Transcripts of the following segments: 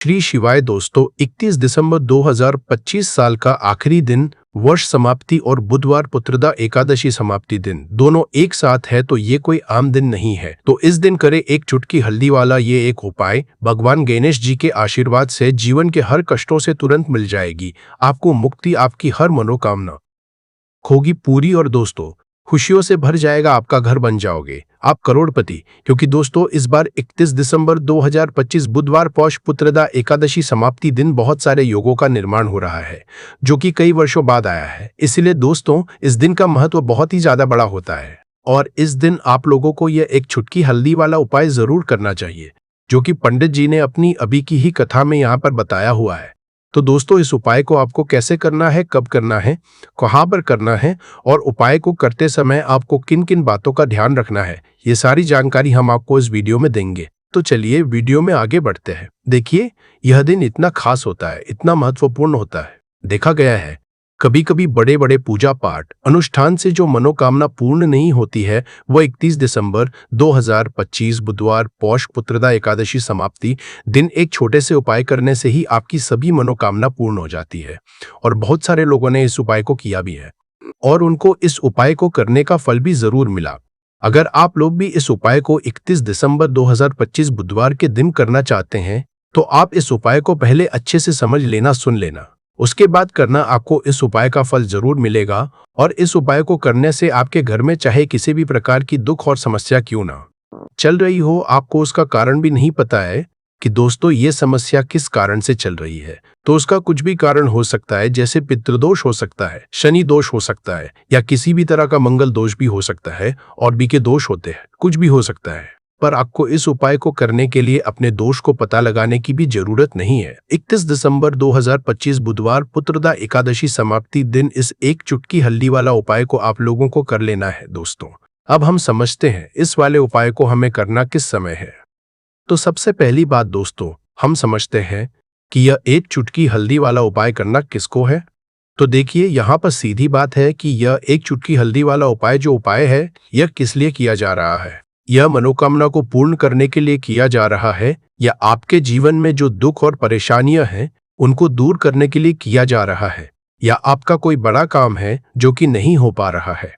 श्री शिवाय दोस्तों, 31 दिसंबर 2025 साल का आखिरी दिन, वर्ष समाप्ति और बुधवार पुत्रदा एकादशी समाप्ति दिन दोनों एक साथ है, तो ये कोई आम दिन नहीं है। तो इस दिन करे एक चुटकी हल्दी वाला ये एक उपाय। भगवान गणेश जी के आशीर्वाद से जीवन के हर कष्टों से तुरंत मिल जाएगी आपको मुक्ति, आपकी हर मनोकामना होगी पूरी और दोस्तों खुशियों से भर जाएगा आपका घर, बन जाओगे आप करोड़पति। क्योंकि दोस्तों इस बार 31 दिसंबर 2025 बुधवार पौष पुत्रदा एकादशी समाप्ति दिन बहुत सारे योगों का निर्माण हो रहा है, जो कि कई वर्षों बाद आया है। इसलिए दोस्तों इस दिन का महत्व बहुत ही ज्यादा बड़ा होता है और इस दिन आप लोगों को यह एक चुटकी हल्दी वाला उपाय जरूर करना चाहिए, जो कि पंडित जी ने अपनी अभी की ही कथा में यहाँ पर बताया हुआ है। तो दोस्तों इस उपाय को आपको कैसे करना है, कब करना है, कहाँ पर करना है और उपाय को करते समय आपको किन किन बातों का ध्यान रखना है, ये सारी जानकारी हम आपको इस वीडियो में देंगे। तो चलिए वीडियो में आगे बढ़ते हैं। देखिए यह दिन इतना खास होता है, इतना महत्वपूर्ण होता है। देखा गया है कभी कभी बड़े बड़े पूजा पाठ अनुष्ठान से जो मनोकामना पूर्ण नहीं होती है, वह 31 दिसंबर 2025 बुधवार पौष पुत्रदा एकादशी समाप्ति दिन एक छोटे से उपाय करने से ही आपकी सभी मनोकामना पूर्ण हो जाती है। और बहुत सारे लोगों ने इस उपाय को किया भी है और उनको इस उपाय को करने का फल भी जरूर मिला। अगर आप लोग भी इस उपाय को 31 दिसंबर 2025 बुधवार के दिन करना चाहते हैं, तो आप इस उपाय को पहले अच्छे से समझ लेना, सुन लेना, उसके बाद करना। आपको इस उपाय का फल जरूर मिलेगा और इस उपाय को करने से आपके घर में चाहे किसी भी प्रकार की दुख और समस्या क्यों ना चल रही हो, आपको उसका कारण भी नहीं पता है कि दोस्तों ये समस्या किस कारण से चल रही है, तो उसका कुछ भी कारण हो सकता है। जैसे पितृदोष हो सकता है, शनि दोष हो सकता है, या किसी भी तरह का मंगल दोष भी हो सकता है, और भी के दोष होते हैं, कुछ भी हो सकता है। पर आपको इस उपाय को करने के लिए अपने दोष को पता लगाने की भी जरूरत नहीं है। 31 दिसंबर 2025 बुधवार पुत्रदा एकादशी समाप्ति दिन इस एक चुटकी हल्दी वाला उपाय को आप लोगों को कर लेना है। दोस्तों अब हम समझते हैं इस वाले उपाय को हमें करना किस समय है। तो सबसे पहली बात दोस्तों, हम समझते हैं कि यह एक चुटकी हल्दी वाला उपाय करना किसको है। तो देखिए यहाँ पर सीधी बात है कि यह एक चुटकी हल्दी वाला उपाय जो उपाय है, यह किस लिए किया जा रहा है। यह मनोकामना को पूर्ण करने के लिए किया जा रहा है, या आपके जीवन में जो दुख और परेशानियां हैं उनको दूर करने के लिए किया जा रहा है, या आपका कोई बड़ा काम है जो कि नहीं हो पा रहा है,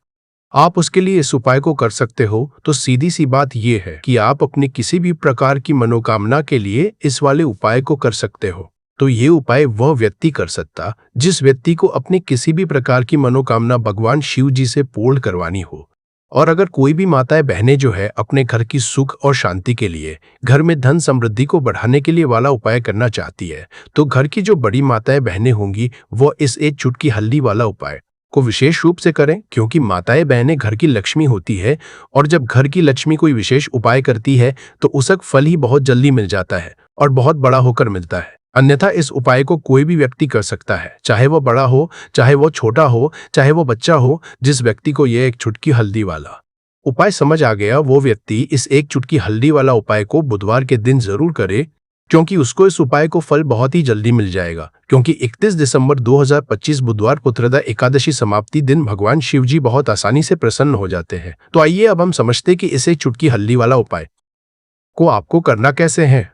आप उसके लिए इस उपाय को कर सकते हो। तो सीधी सी बात यह है कि आप अपनी किसी भी प्रकार की मनोकामना के लिए इस वाले उपाय को कर सकते हो। तो ये उपाय वह व्यक्ति कर सकता जिस व्यक्ति को अपनी किसी भी प्रकार की मनोकामना भगवान शिव जी से पूर्ण करवानी हो। और अगर कोई भी माताएं बहनें जो है अपने घर की सुख और शांति के लिए, घर में धन समृद्धि को बढ़ाने के लिए वाला उपाय करना चाहती है, तो घर की जो बड़ी माताएं बहनें होंगी वो इस एक चुटकी हल्दी वाला उपाय को विशेष रूप से करें, क्योंकि माताएं बहनें घर की लक्ष्मी होती है और जब घर की लक्ष्मी कोई विशेष उपाय करती है तो उसका फल ही बहुत जल्दी मिल जाता है और बहुत बड़ा होकर मिलता है। अन्यथा इस उपाय को कोई भी व्यक्ति कर सकता है, चाहे वो बड़ा हो, चाहे वो छोटा हो, चाहे वो बच्चा हो। जिस व्यक्ति को यह एक चुटकी हल्दी वाला उपाय समझ आ गया, वो व्यक्ति इस एक चुटकी हल्दी वाला उपाय को बुधवार के दिन जरूर करे, क्योंकि उसको इस उपाय को फल बहुत ही जल्दी मिल जाएगा। क्योंकि 31 दिसंबर 2025 बुधवार पुत्रदा एकादशी समाप्ति दिन भगवान शिव जी बहुत आसानी से प्रसन्न हो जाते हैं। तो आइए अब हम समझते कि इस एक चुटकी हल्दी वाला उपाय को आपको करना कैसे है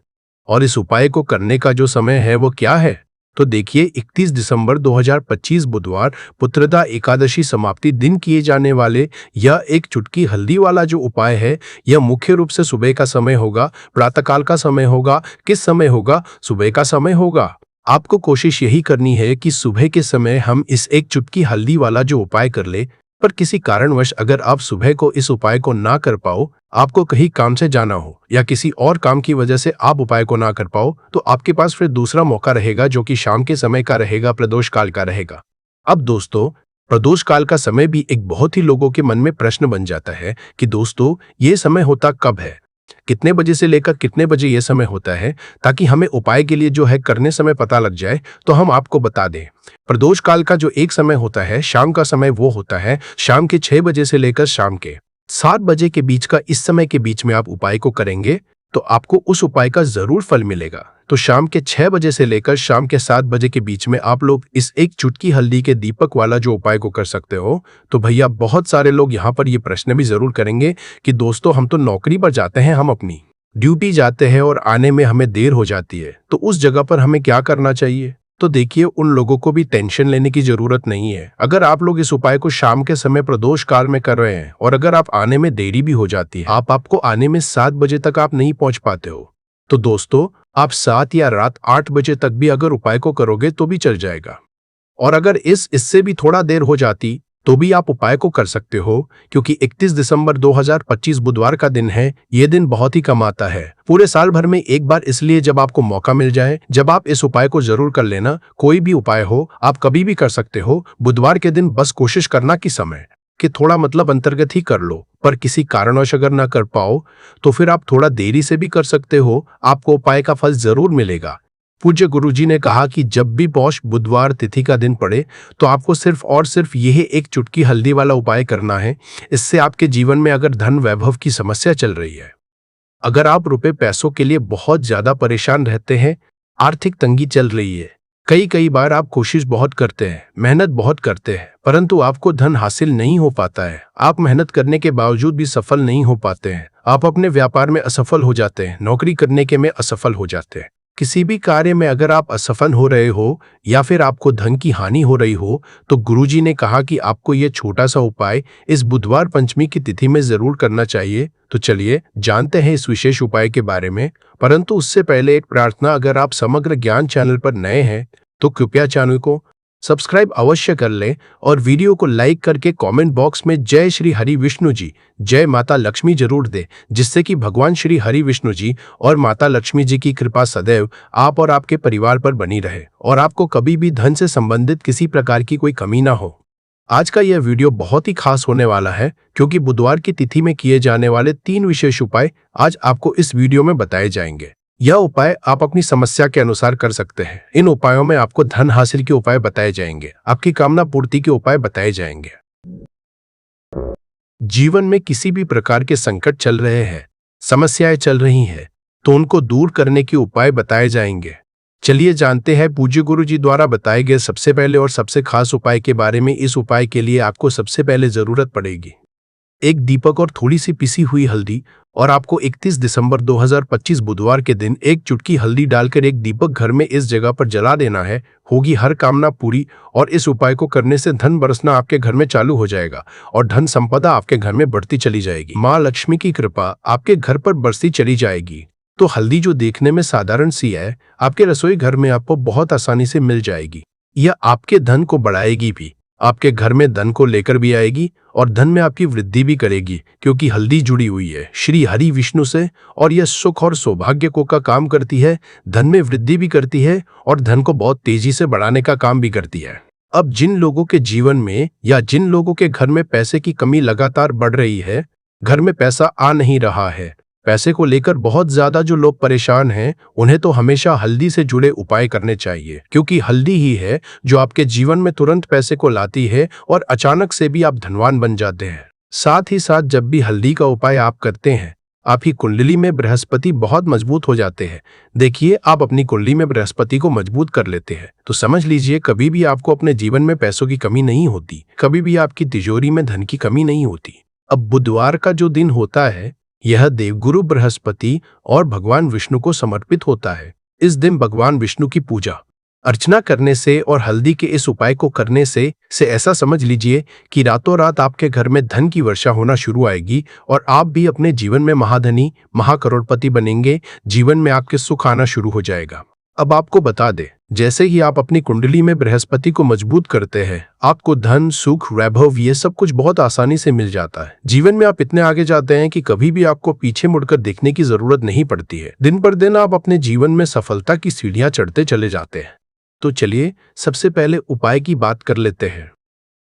और इस उपाय को करने का जो समय है वो क्या है। तो देखिए 31 दिसंबर 2025 बुधवार पुत्रदा एकादशी समाप्ति दिन किए जाने वाले यह एक चुटकी हल्दी वाला जो उपाय है, यह मुख्य रूप से सुबह का समय होगा, प्रातःकाल का समय होगा। किस समय होगा? सुबह का समय होगा। आपको कोशिश यही करनी है कि सुबह के समय हम इस एक चुटकी हल्दी वाला जो उपाय कर ले। पर किसी कारणवश अगर आप सुबह को इस उपाय को ना कर पाओ, आपको कहीं काम से जाना हो या किसी और काम की वजह से आप उपाय को ना कर पाओ, तो आपके पास फिर दूसरा मौका रहेगा, जो कि शाम के समय का रहेगा, प्रदोष काल का रहेगा। अब दोस्तों प्रदोष काल का समय भी एक बहुत ही लोगों के मन में प्रश्न बन जाता है कि दोस्तों ये समय होता कब है, कितने बजे से लेकर कितने बजे ये समय होता है, ताकि हमें उपाय के लिए जो है करने समय पता लग जाए। तो हम आपको बता दें, प्रदोष काल का जो एक समय होता है, शाम का समय, वो होता है शाम के 6 बजे से लेकर शाम के 7 बजे के बीच का। इस समय के बीच में आप उपाय को करेंगे तो आपको उस उपाय का जरूर फल मिलेगा। तो शाम के 6 बजे से लेकर शाम के 7 बजे के बीच में आप लोग इस एक चुटकी हल्दी के दीपक वाला जो उपाय को कर सकते हो। तो भैया बहुत सारे लोग यहाँ पर ये प्रश्न भी जरूर करेंगे कि दोस्तों हम तो नौकरी पर जाते हैं, हम अपनी ड्यूटी जाते हैं और आने में हमें देर हो जाती है, तो उस जगह पर हमें क्या करना चाहिए? तो देखिए, उन लोगों को भी टेंशन लेने की जरूरत नहीं है। अगर आप लोग इस उपाय को शाम के समय प्रदोष काल में कर रहे हैं और अगर आप आने में देरी भी हो जाती है, आपको आने में 7 बजे तक आप नहीं पहुंच पाते हो, तो दोस्तों आप 7 या रात 8 बजे तक भी अगर उपाय को करोगे तो भी चल जाएगा। और अगर इससे भी थोड़ा देर हो जाती तो भी आप उपाय को कर सकते हो, क्योंकि 31 दिसंबर 2025 बुधवार का दिन है। ये दिन बहुत ही कम आता है पूरे साल भर में एक बार, इसलिए जब आपको मौका मिल जाए, जब आप इस उपाय को जरूर कर लेना। कोई भी उपाय हो, आप कभी भी कर सकते हो। बुधवार के दिन बस कोशिश करना कि समय कि थोड़ा अंतर्गत ही कर लो, पर किसी कारणवश अगर ना कर पाओ तो फिर आप थोड़ा देरी से भी कर सकते हो। आपको उपाय का फल जरूर मिलेगा। पूज्य गुरुजी ने कहा कि जब भी पौष बुधवार तिथि का दिन पड़े तो आपको सिर्फ और सिर्फ यही एक चुटकी हल्दी वाला उपाय करना है। इससे आपके जीवन में अगर धन वैभव की समस्या चल रही है, अगर आप रुपए पैसों के लिए बहुत ज्यादा परेशान रहते हैं, आर्थिक तंगी चल रही है, कई बार आप कोशिश बहुत करते हैं, मेहनत बहुत करते हैं, परंतु आपको धन हासिल नहीं हो पाता है। आप मेहनत करने के बावजूद भी सफल नहीं हो पाते हैं। आप अपने व्यापार में असफल हो जाते हैं, नौकरी करने के में असफल हो जाते हैं। किसी भी कार्य में अगर आप असफल हो रहे हो या फिर आपको धन की हानि हो रही हो, तो गुरुजी ने कहा कि आपको ये छोटा सा उपाय इस बुधवार पंचमी की तिथि में जरूर करना चाहिए। तो चलिए जानते हैं इस विशेष उपाय के बारे में। परंतु उससे पहले एक प्रार्थना, अगर आप समग्र ज्ञान चैनल पर नए हैं तो कृपया चैनल को सब्सक्राइब अवश्य कर लें और वीडियो को लाइक करके कमेंट बॉक्स में जय श्री हरि विष्णु जी, जय माता लक्ष्मी जरूर दे, जिससे कि भगवान श्री हरि विष्णु जी और माता लक्ष्मी जी की कृपा सदैव आप और आपके परिवार पर बनी रहे और आपको कभी भी धन से संबंधित किसी प्रकार की कोई कमी ना हो। आज का यह वीडियो बहुत ही खास होने वाला है, क्योंकि बुधवार की तिथि में किए जाने वाले 3 विशेष उपाय आज आपको इस वीडियो में बताए जाएंगे। यह उपाय आप अपनी समस्या के अनुसार कर सकते हैं। इन उपायों में आपको धन हासिल के उपाय बताए जाएंगे, आपकी कामना पूर्ति के उपाय बताए जाएंगे। जीवन में किसी भी प्रकार के संकट चल रहे हैं, समस्याएं चल रही हैं, तो उनको दूर करने के उपाय बताए जाएंगे। चलिए जानते हैं पूज्य गुरु जी द्वारा बताए गए सबसे पहले और सबसे खास उपाय के बारे में। इस उपाय के लिए आपको सबसे पहले जरूरत पड़ेगी एक दीपक और थोड़ी सी पिसी हुई हल्दी, और आपको 31 दिसंबर 2025 बुधवार के दिन एक चुटकी हल्दी डालकर एक दीपक घर में इस जगह पर जला देना है। होगी हर कामना पूरी, और इस उपाय को करने से धन बरसना आपके घर में चालू हो जाएगा और धन संपदा आपके घर में बढ़ती चली जाएगी। माँ लक्ष्मी की कृपा आपके घर पर बरसती चली जाएगी। तो हल्दी जो देखने में साधारण सी है, आपके रसोई घर में आपको बहुत आसानी से मिल जाएगी। यह आपके धन को बढ़ाएगी भी, आपके घर में धन को लेकर भी आएगी और धन में आपकी वृद्धि भी करेगी, क्योंकि हल्दी जुड़ी हुई है श्री हरि विष्णु से और यह सुख और सौभाग्य को का काम करती है, धन में वृद्धि भी करती है और धन को बहुत तेजी से बढ़ाने का काम भी करती है। अब जिन लोगों के जीवन में या जिन लोगों के घर में पैसे की कमी लगातार बढ़ रही है, घर में पैसा आ नहीं रहा है, पैसे को लेकर बहुत ज्यादा जो लोग परेशान हैं, उन्हें तो हमेशा हल्दी से जुड़े उपाय करने चाहिए, क्योंकि हल्दी ही है जो आपके जीवन में तुरंत पैसे को लाती है और अचानक से भी आप धनवान बन जाते हैं। साथ ही साथ जब भी हल्दी का उपाय आप करते हैं, आपकी कुंडली में बृहस्पति बहुत मजबूत हो जाते हैं। देखिए, आप अपनी कुंडली में बृहस्पति को मजबूत कर लेते हैं तो समझ लीजिए कभी भी आपको अपने जीवन में पैसों की कमी नहीं होती, कभी भी आपकी तिजोरी में धन की कमी नहीं होती। अब बुधवार का जो दिन होता है, यह देवगुरु बृहस्पति और भगवान विष्णु को समर्पित होता है। इस दिन भगवान विष्णु की पूजा अर्चना करने से और हल्दी के इस उपाय को करने से ऐसा समझ लीजिए कि रातों रात आपके घर में धन की वर्षा होना शुरू आएगी और आप भी अपने जीवन में महाधनी महाकरोड़पति बनेंगे। जीवन में आपके सुख आना शुरू हो जाएगा। अब आपको बता दे, जैसे ही आप अपनी कुंडली में बृहस्पति को मजबूत करते हैं, आपको धन सुख वैभव ये सब कुछ बहुत आसानी से मिल जाता है। जीवन में आप इतने आगे जाते हैं कि कभी भी आपको पीछे मुड़कर देखने की जरूरत नहीं पड़ती है। दिन पर दिन आप अपने जीवन में सफलता की सीढ़ियां चढ़ते चले जाते हैं। तो चलिए सबसे पहले उपाय की बात कर लेते हैं।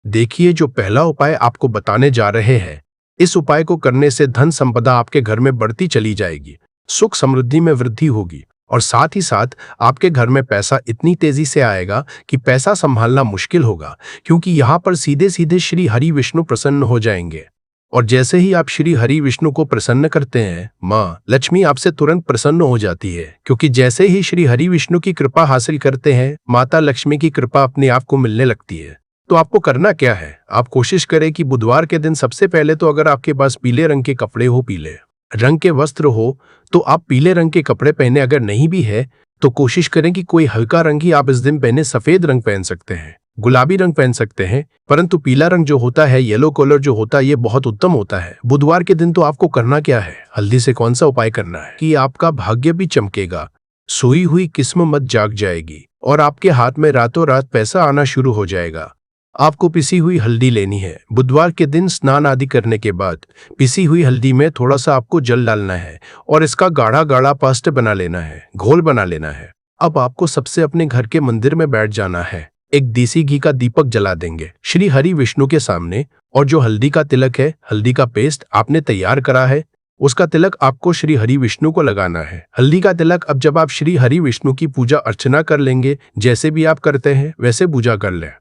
देखिए, जो पहला उपाय आपको बताने जा रहे हैं, इस उपाय को करने से धन संपदा आपके घर में बढ़ती चली जाएगी, सुख समृद्धि में वृद्धि होगी और साथ ही साथ आपके घर में पैसा इतनी तेजी से आएगा कि पैसा संभालना मुश्किल होगा, क्योंकि यहाँ पर सीधे सीधे श्री हरि विष्णु प्रसन्न हो जाएंगे। और जैसे ही आप श्री हरि विष्णु को प्रसन्न करते हैं, माँ लक्ष्मी आपसे तुरंत प्रसन्न हो जाती है, क्योंकि जैसे ही श्री हरि विष्णु की कृपा हासिल करते हैं, माता लक्ष्मी की कृपा अपने आप को मिलने लगती है। तो आपको करना क्या है, आप कोशिश करें कि बुधवार के दिन सबसे पहले तो अगर आपके पास पीले रंग के कपड़े हो, पीले रंग के वस्त्र हो तो आप पीले रंग के कपड़े पहने, अगर नहीं भी है तो कोशिश करें कि कोई हल्का रंग ही आप इस दिन पहने। सफेद रंग पहन सकते हैं, गुलाबी रंग पहन सकते हैं, परंतु पीला रंग जो होता है, येलो कलर जो होता है, ये बहुत उत्तम होता है। बुधवार के दिन तो आपको करना क्या है, हल्दी से कौन सा उपाय करना है कि आपका भाग्य भी चमकेगा, सोई हुई किस्मत जाग जाएगी और आपके हाथ में रातों रात पैसा आना शुरू हो जाएगा। आपको पिसी हुई हल्दी लेनी है। बुधवार के दिन स्नान आदि करने के बाद पिसी हुई हल्दी में थोड़ा सा आपको जल डालना है और इसका गाढ़ा गाढ़ा पेस्ट बना लेना है, घोल बना लेना है। अब आपको सबसे अपने घर के मंदिर में बैठ जाना है, एक देसी घी का दीपक जला देंगे श्री हरि विष्णु के सामने, और जो हल्दी का तिलक है, हल्दी का पेस्ट आपने तैयार करा है, उसका तिलक आपको श्री हरि विष्णु को लगाना है। हल्दी का तिलक अब जब आप श्री हरि विष्णु की पूजा अर्चना कर लेंगे, जैसे भी आप करते हैं वैसे पूजा कर लें।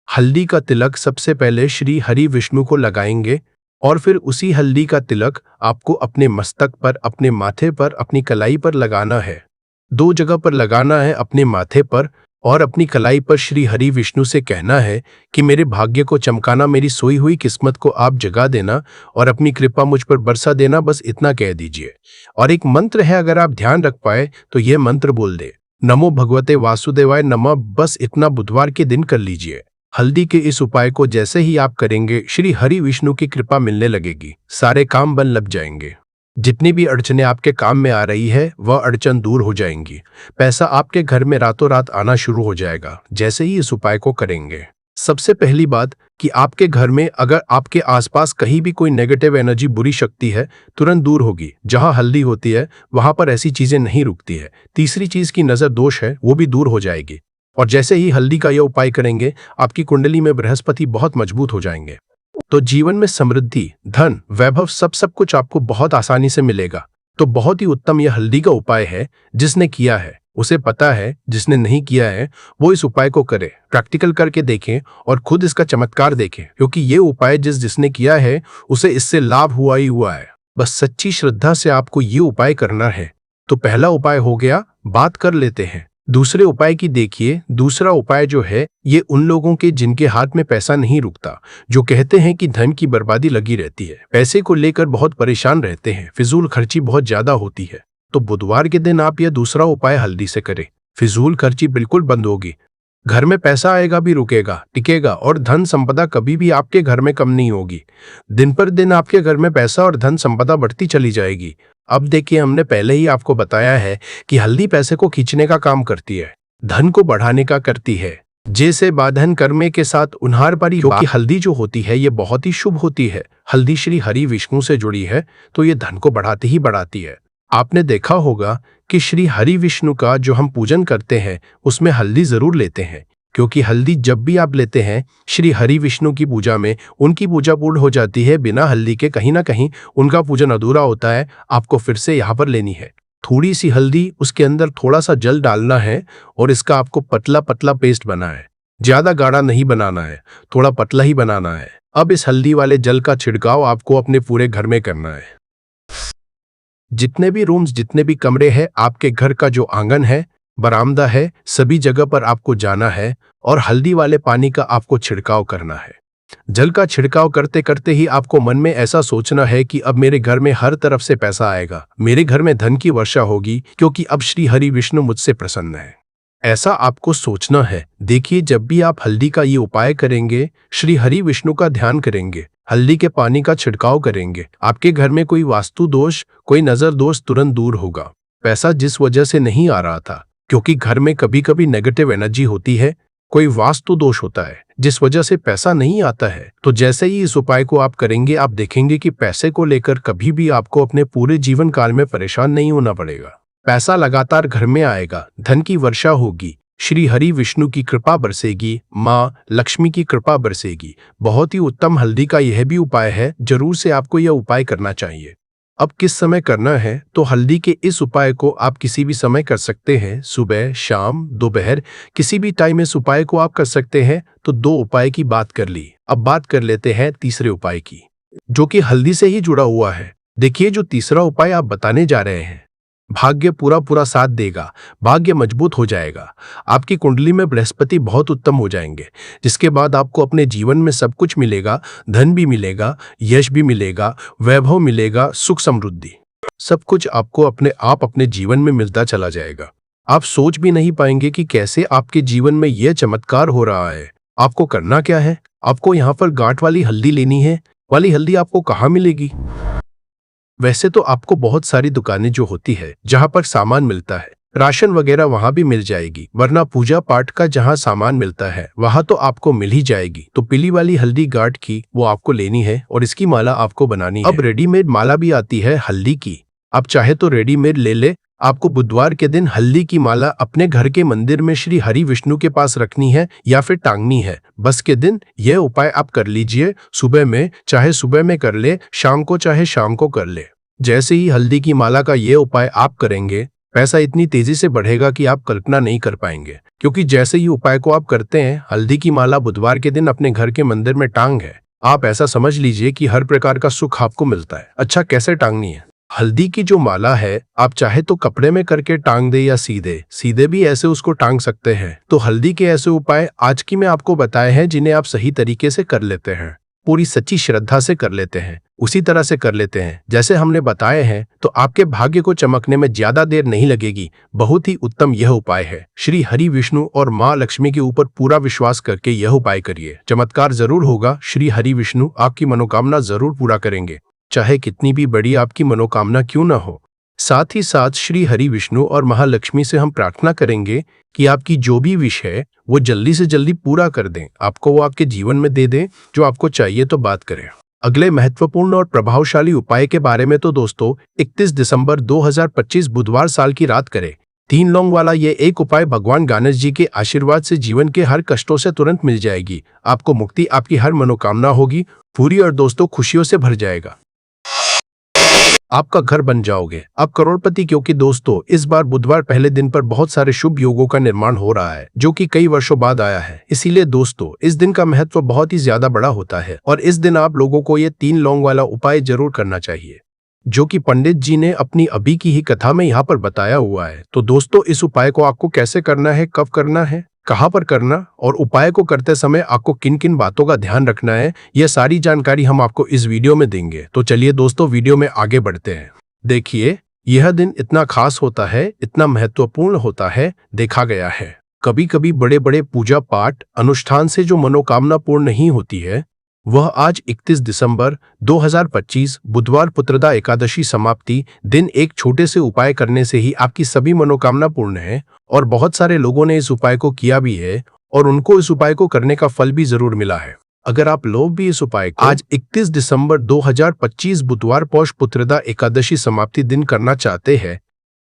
हल्दी का तिलक सबसे पहले श्री हरि विष्णु को लगाएंगे और फिर उसी हल्दी का तिलक आपको अपने मस्तक पर, अपने माथे पर, अपनी कलाई पर लगाना है। 2 जगह पर लगाना है, अपने माथे पर और अपनी कलाई पर। श्री हरि विष्णु से कहना है कि मेरे भाग्य को चमकाना, मेरी सोई हुई किस्मत को आप जगा देना और अपनी कृपा मुझ पर बरसा देना, बस इतना कह दीजिए। और एक मंत्र है, अगर आप ध्यान रख पाए तो यह मंत्र बोल दे, नमो भगवते वासुदेवाय नमः। बस इतना बुधवार के दिन कर लीजिए। हल्दी के इस उपाय को जैसे ही आप करेंगे, श्री हरि विष्णु की कृपा मिलने लगेगी, सारे काम बन लग जाएंगे। जितनी भी अड़चनें आपके काम में आ रही है वह अड़चन दूर हो जाएंगी। पैसा आपके घर में रातों रात आना शुरू हो जाएगा जैसे ही इस उपाय को करेंगे। सबसे पहली बात कि आपके घर में अगर आपके आसपास कहीं भी कोई नेगेटिव एनर्जी, बुरी शक्ति है, तुरंत दूर होगी। जहां हल्दी होती है वहां पर ऐसी चीजें नहीं रुकती है। तीसरी चीज की नजर दोष है, वो भी दूर हो जाएगी। और जैसे ही हल्दी का यह उपाय करेंगे, आपकी कुंडली में बृहस्पति बहुत मजबूत हो जाएंगे, तो जीवन में समृद्धि, धन, वैभव सब कुछ आपको बहुत आसानी से मिलेगा। तो बहुत ही उत्तम यह हल्दी का उपाय है। जिसने किया है उसे पता है, जिसने नहीं किया है वो इस उपाय को करे, प्रैक्टिकल करके देखें और खुद इसका चमत्कार देखें, क्योंकि ये उपाय जिसने किया है उसे इससे लाभ हुआ ही हुआ है। बस सच्ची श्रद्धा से आपको ये उपाय करना है। तो पहला उपाय हो गया, बात कर लेते हैं। दूसरे उपाय की देखिए। दूसरा उपाय जो है ये उन लोगों के जिनके हाथ में पैसा नहीं रुकता, जो कहते हैं कि धन की बर्बादी लगी रहती है, पैसे को लेकर बहुत परेशान रहते हैं, फिजूल खर्ची बहुत ज्यादा होती है। तो बुधवार के दिन आप यह दूसरा उपाय हल्दी से करें, फिजूल खर्ची बिल्कुल बंद होगी। घर में पैसा आएगा भी, रुकेगा, टिकेगा और धन संपदा कभी भी आपके घर में कम नहीं होगी। दिन पर दिन आपके घर में पैसा और धन संपदा बढ़ती चली जाएगी। अब देखिए, हमने पहले ही आपको बताया है कि हल्दी पैसे को खींचने का काम करती है, धन को बढ़ाने का करती है। जैसे बाधन कर्मे के साथ उन्हार पारी, क्योंकि हल्दी जो होती है ये बहुत ही शुभ होती है। हल्दी श्री हरि विष्णु से जुड़ी है तो ये धन को बढ़ाती ही बढ़ाती है। आपने देखा होगा कि श्री हरि विष्णु का जो हम पूजन करते हैं उसमें हल्दी जरूर लेते हैं, क्योंकि हल्दी जब भी आप लेते हैं श्री हरि विष्णु की पूजा में, उनकी पूजा पूर्ण हो जाती है। बिना हल्दी के कहीं ना कहीं उनका पूजन अधूरा होता है। आपको फिर से यहाँ पर लेनी है थोड़ी सी हल्दी, उसके अंदर थोड़ा सा जल डालना है और इसका आपको पतला पतला पेस्ट बना है। ज्यादा गाढ़ा नहीं बनाना है, थोड़ा पतला ही बनाना है। अब इस हल्दी वाले जल का छिड़काव आपको अपने पूरे घर में करना है। जितने भी रूम्स, जितने भी कमरे हैं, आपके घर का जो आंगन है, बरामदा है, सभी जगह पर आपको जाना है और हल्दी वाले पानी का आपको छिड़काव करना है। जल का छिड़काव करते करते ही आपको मन में ऐसा सोचना है कि अब मेरे घर में हर तरफ से पैसा आएगा, मेरे घर में धन की वर्षा होगी, क्योंकि अब श्री हरि विष्णु मुझसे प्रसन्न है। ऐसा आपको सोचना है। देखिए, जब भी आप हल्दी का ये उपाय करेंगे, श्री हरि विष्णु का ध्यान करेंगे, हल्दी के पानी का छिड़काव करेंगे, आपके घर में कोई वास्तु दोष, कोई नजर दोष तुरंत दूर होगा। पैसा जिस वजह से नहीं आ रहा था, क्योंकि घर में कभी कभी नेगेटिव एनर्जी होती है, कोई वास्तु दोष होता है जिस वजह से पैसा नहीं आता है, तो जैसे ही इस उपाय को आप करेंगे, आप देखेंगे कि पैसे को लेकर कभी भी आपको अपने पूरे जीवन काल में परेशान नहीं होना पड़ेगा। पैसा लगातार घर में आएगा, धन की वर्षा होगी, श्री हरि विष्णु की कृपा बरसेगी, माँ लक्ष्मी की कृपा बरसेगी। बहुत ही उत्तम हल्दी का यह भी उपाय है, जरूर से आपको यह उपाय करना चाहिए। अब किस समय करना है, तो हल्दी के इस उपाय को आप किसी भी समय कर सकते हैं, सुबह, शाम, दोपहर, किसी भी टाइम इस उपाय को आप कर सकते हैं। तो 2 उपाय की बात कर ली, अब बात कर लेते हैं तीसरे उपाय की, जो कि हल्दी से ही जुड़ा हुआ है। देखिए, जो तीसरा उपाय आप बताने जा रहे हैं, भाग्य पूरा साथ देगा, भाग्य मजबूत हो जाएगा, आपकी कुंडली में बृहस्पति बहुत उत्तम हो जाएंगे, जिसके बाद आपको अपने जीवन में सब कुछ मिलेगा, धन भी मिलेगा, यश भी मिलेगा, वैभव मिलेगा, सुख समृद्धि। सब कुछ आपको अपने आप अपने जीवन में मिलता चला जाएगा। आप सोच भी नहीं पाएंगे कि कैसे आपके जीवन में यह चमत्कार हो रहा है। आपको करना क्या है? आपको यहाँ पर गांठ वाली हल्दी लेनी है। वाली हल्दी आपको कहाँ मिलेगी? वैसे तो आपको बहुत सारी दुकानें जो होती है जहाँ पर सामान मिलता है, राशन वगैरह वहां भी मिल जाएगी, वरना पूजा पाठ का जहाँ सामान मिलता है वहां तो आपको मिल ही जाएगी। तो पीली वाली हल्दी गांठ की वो आपको लेनी है और इसकी माला आपको बनानी है। अब रेडीमेड माला भी आती है हल्दी की, आप चाहे तो रेडीमेड ले ले। आपको बुधवार के दिन हल्दी की माला अपने घर के मंदिर में श्री हरि विष्णु के पास रखनी है या फिर टांगनी है। बस के दिन यह उपाय आप कर लीजिए। सुबह में चाहे सुबह में कर ले, शाम को चाहे शाम को कर ले। जैसे ही हल्दी की माला का ये उपाय आप करेंगे, पैसा इतनी तेजी से बढ़ेगा कि आप कल्पना नहीं कर पाएंगे। क्योंकि जैसे ही उपाय को आप करते हैं, हल्दी की माला बुधवार के दिन अपने घर के मंदिर में टांग है, आप ऐसा समझ लीजिए कि हर प्रकार का सुख आपको मिलता है। अच्छा, कैसे टांगनी है? हल्दी की जो माला है, आप चाहे तो कपड़े में करके टांग दे या सीधे सीधे भी ऐसे उसको टांग सकते हैं। तो हल्दी के ऐसे उपाय आज की मैं आपको बताए हैं जिन्हें आप सही तरीके से कर लेते हैं, पूरी सच्ची श्रद्धा से कर लेते हैं, उसी तरह से कर लेते हैं जैसे हमने बताए हैं, तो आपके भाग्य को चमकने में ज्यादा देर नहीं लगेगी। बहुत ही उत्तम यह उपाय है। श्री हरि विष्णु और माँ लक्ष्मी के ऊपर पूरा विश्वास करके यह उपाय करिए, चमत्कार जरूर होगा। श्री हरि विष्णु आपकी मनोकामना जरूर पूरा करेंगे, चाहे कितनी भी बड़ी आपकी मनोकामना क्यों न हो। साथ ही साथ श्री हरि विष्णु और महालक्ष्मी से हम प्रार्थना करेंगे कि आपकी जो भी विश है वो जल्दी से जल्दी पूरा कर दें, आपको वो आपके जीवन में दे दें जो आपको चाहिए। तो बात करें अगले महत्वपूर्ण और प्रभावशाली उपाय के बारे में, तो दोस्तों 31 दिसंबर 2025 बुधवार साल की रात करें 3 लौंग वाला ये एक उपाय भगवान गणेश जी के आशीर्वाद से जीवन के हर कष्टों से तुरंत मिल जाएगी। आपको मुक्ति, आपकी हर मनोकामना होगी पूरी और दोस्तों खुशियों से भर जाएगा। आपका घर बन जाओगे आप करोड़पति, क्योंकि दोस्तों इस बार बुधवार पहले दिन पर बहुत सारे शुभ योगों का निर्माण हो रहा है जो कि कई वर्षों बाद आया है। इसीलिए दोस्तों इस दिन का महत्व बहुत ही ज्यादा बड़ा होता है और इस दिन आप लोगों को ये 3 लौंग वाला उपाय जरूर करना चाहिए, जो कि पंडित जी ने अपनी अभी की ही कथा में यहाँ पर बताया हुआ है। तो दोस्तों इस उपाय को आपको कैसे करना है, कब करना है, कहाँ पर करना और उपाय को करते समय आपको किन किन बातों का ध्यान रखना है, यह सारी जानकारी हम आपको इस वीडियो में देंगे। तो चलिए दोस्तों वीडियो में आगे बढ़ते हैं। देखिए यह दिन इतना खास होता है, इतना महत्वपूर्ण होता है, देखा गया है कभी कभी बड़े बड़े पूजा पाठ अनुष्ठान से जो मनोकामना पूर्ण नहीं होती है, वह आज 31 दिसंबर 2025 बुधवार पुत्रदा एकादशी समाप्ति दिन एक छोटे से उपाय करने से ही आपकी सभी मनोकामना पूर्ण है। और बहुत सारे लोगों ने इस उपाय को किया भी है और उनको इस उपाय को करने का फल भी जरूर मिला है। अगर आप लोग भी इस उपाय को आज 31 दिसंबर 2025 बुधवार पौष पुत्रदा एकादशी समाप्ति दिन करना चाहते हैं,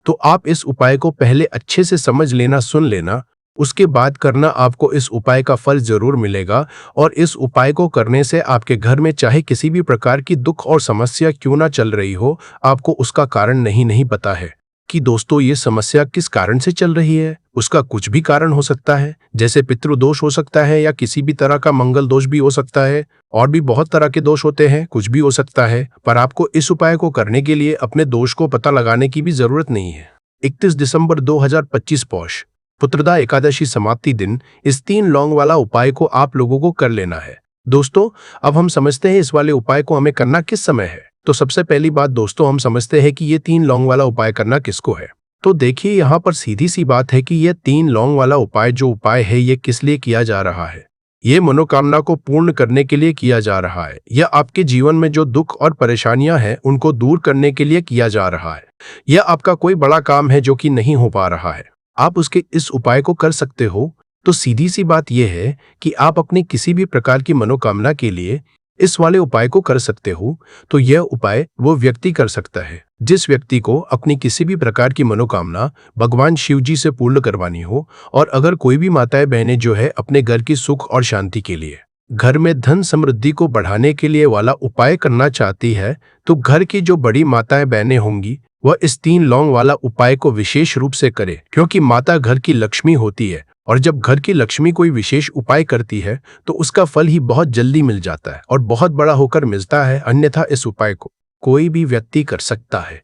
तो आप इस उपाय को पहले अच्छे से समझ लेना, सुन लेना, उसके बाद करना। आपको इस उपाय का फल जरूर मिलेगा और इस उपाय को करने से आपके घर में चाहे किसी भी प्रकार की दुख और समस्या क्यों ना चल रही हो, आपको उसका कारण नहीं पता है कि दोस्तों ये समस्या किस कारण से चल रही है। उसका कुछ भी कारण हो सकता है, जैसे पितृदोष हो सकता है या किसी भी तरह का मंगल दोष भी हो सकता है, और भी बहुत तरह के दोष होते हैं, कुछ भी हो सकता है। पर आपको इस उपाय को करने के लिए अपने दोष को पता लगाने की भी जरूरत नहीं है। 31 दिसंबर 2025 पौष पुत्रदा एकादशी समाप्ति दिन इस 3 लौंग वाला उपाय को आप लोगों को कर लेना है। दोस्तों अब हम समझते हैं इस वाले उपाय को हमें करना किस समय है। तो सबसे पहली बात दोस्तों, हम समझते हैं कि ये 3 लौंग वाला उपाय करना किसको है। तो देखिए यहाँ पर सीधी सी बात है कि ये 3 लौंग वाला उपाय जो उपाय है ये किस लिए किया जा रहा है। ये मनोकामना को पूर्ण करने के लिए किया जा रहा है, या आपके जीवन में जो दुख और परेशानियां हैं उनको दूर करने के लिए किया जा रहा है, या आपका कोई बड़ा काम है जो कि नहीं हो पा रहा है, आप उसके इस उपाय को कर सकते हो। तो सीधी सी बात यह है कि आप अपनी किसी भी प्रकार की मनोकामना के लिए इस वाले उपाय को कर सकते हो। तो यह उपाय वो व्यक्ति कर सकता है जिस व्यक्ति को अपनी किसी भी प्रकार की मनोकामना भगवान शिव जी से पूर्ण करवानी हो। और अगर कोई भी माताएं बहनें जो है अपने घर की सुख और शांति के लिए, घर में धन समृद्धि को बढ़ाने के लिए वाला उपाय करना चाहती है, तो घर की जो बड़ी माताएं बहनें होंगी वह इस 3 लौंग वाला उपाय को विशेष रूप से करे, क्योंकि माता घर की लक्ष्मी होती है और जब घर की लक्ष्मी कोई विशेष उपाय करती है तो उसका फल ही बहुत जल्दी मिल जाता है और बहुत बड़ा होकर मिलता है। अन्यथा इस उपाय को कोई भी व्यक्ति कर सकता है,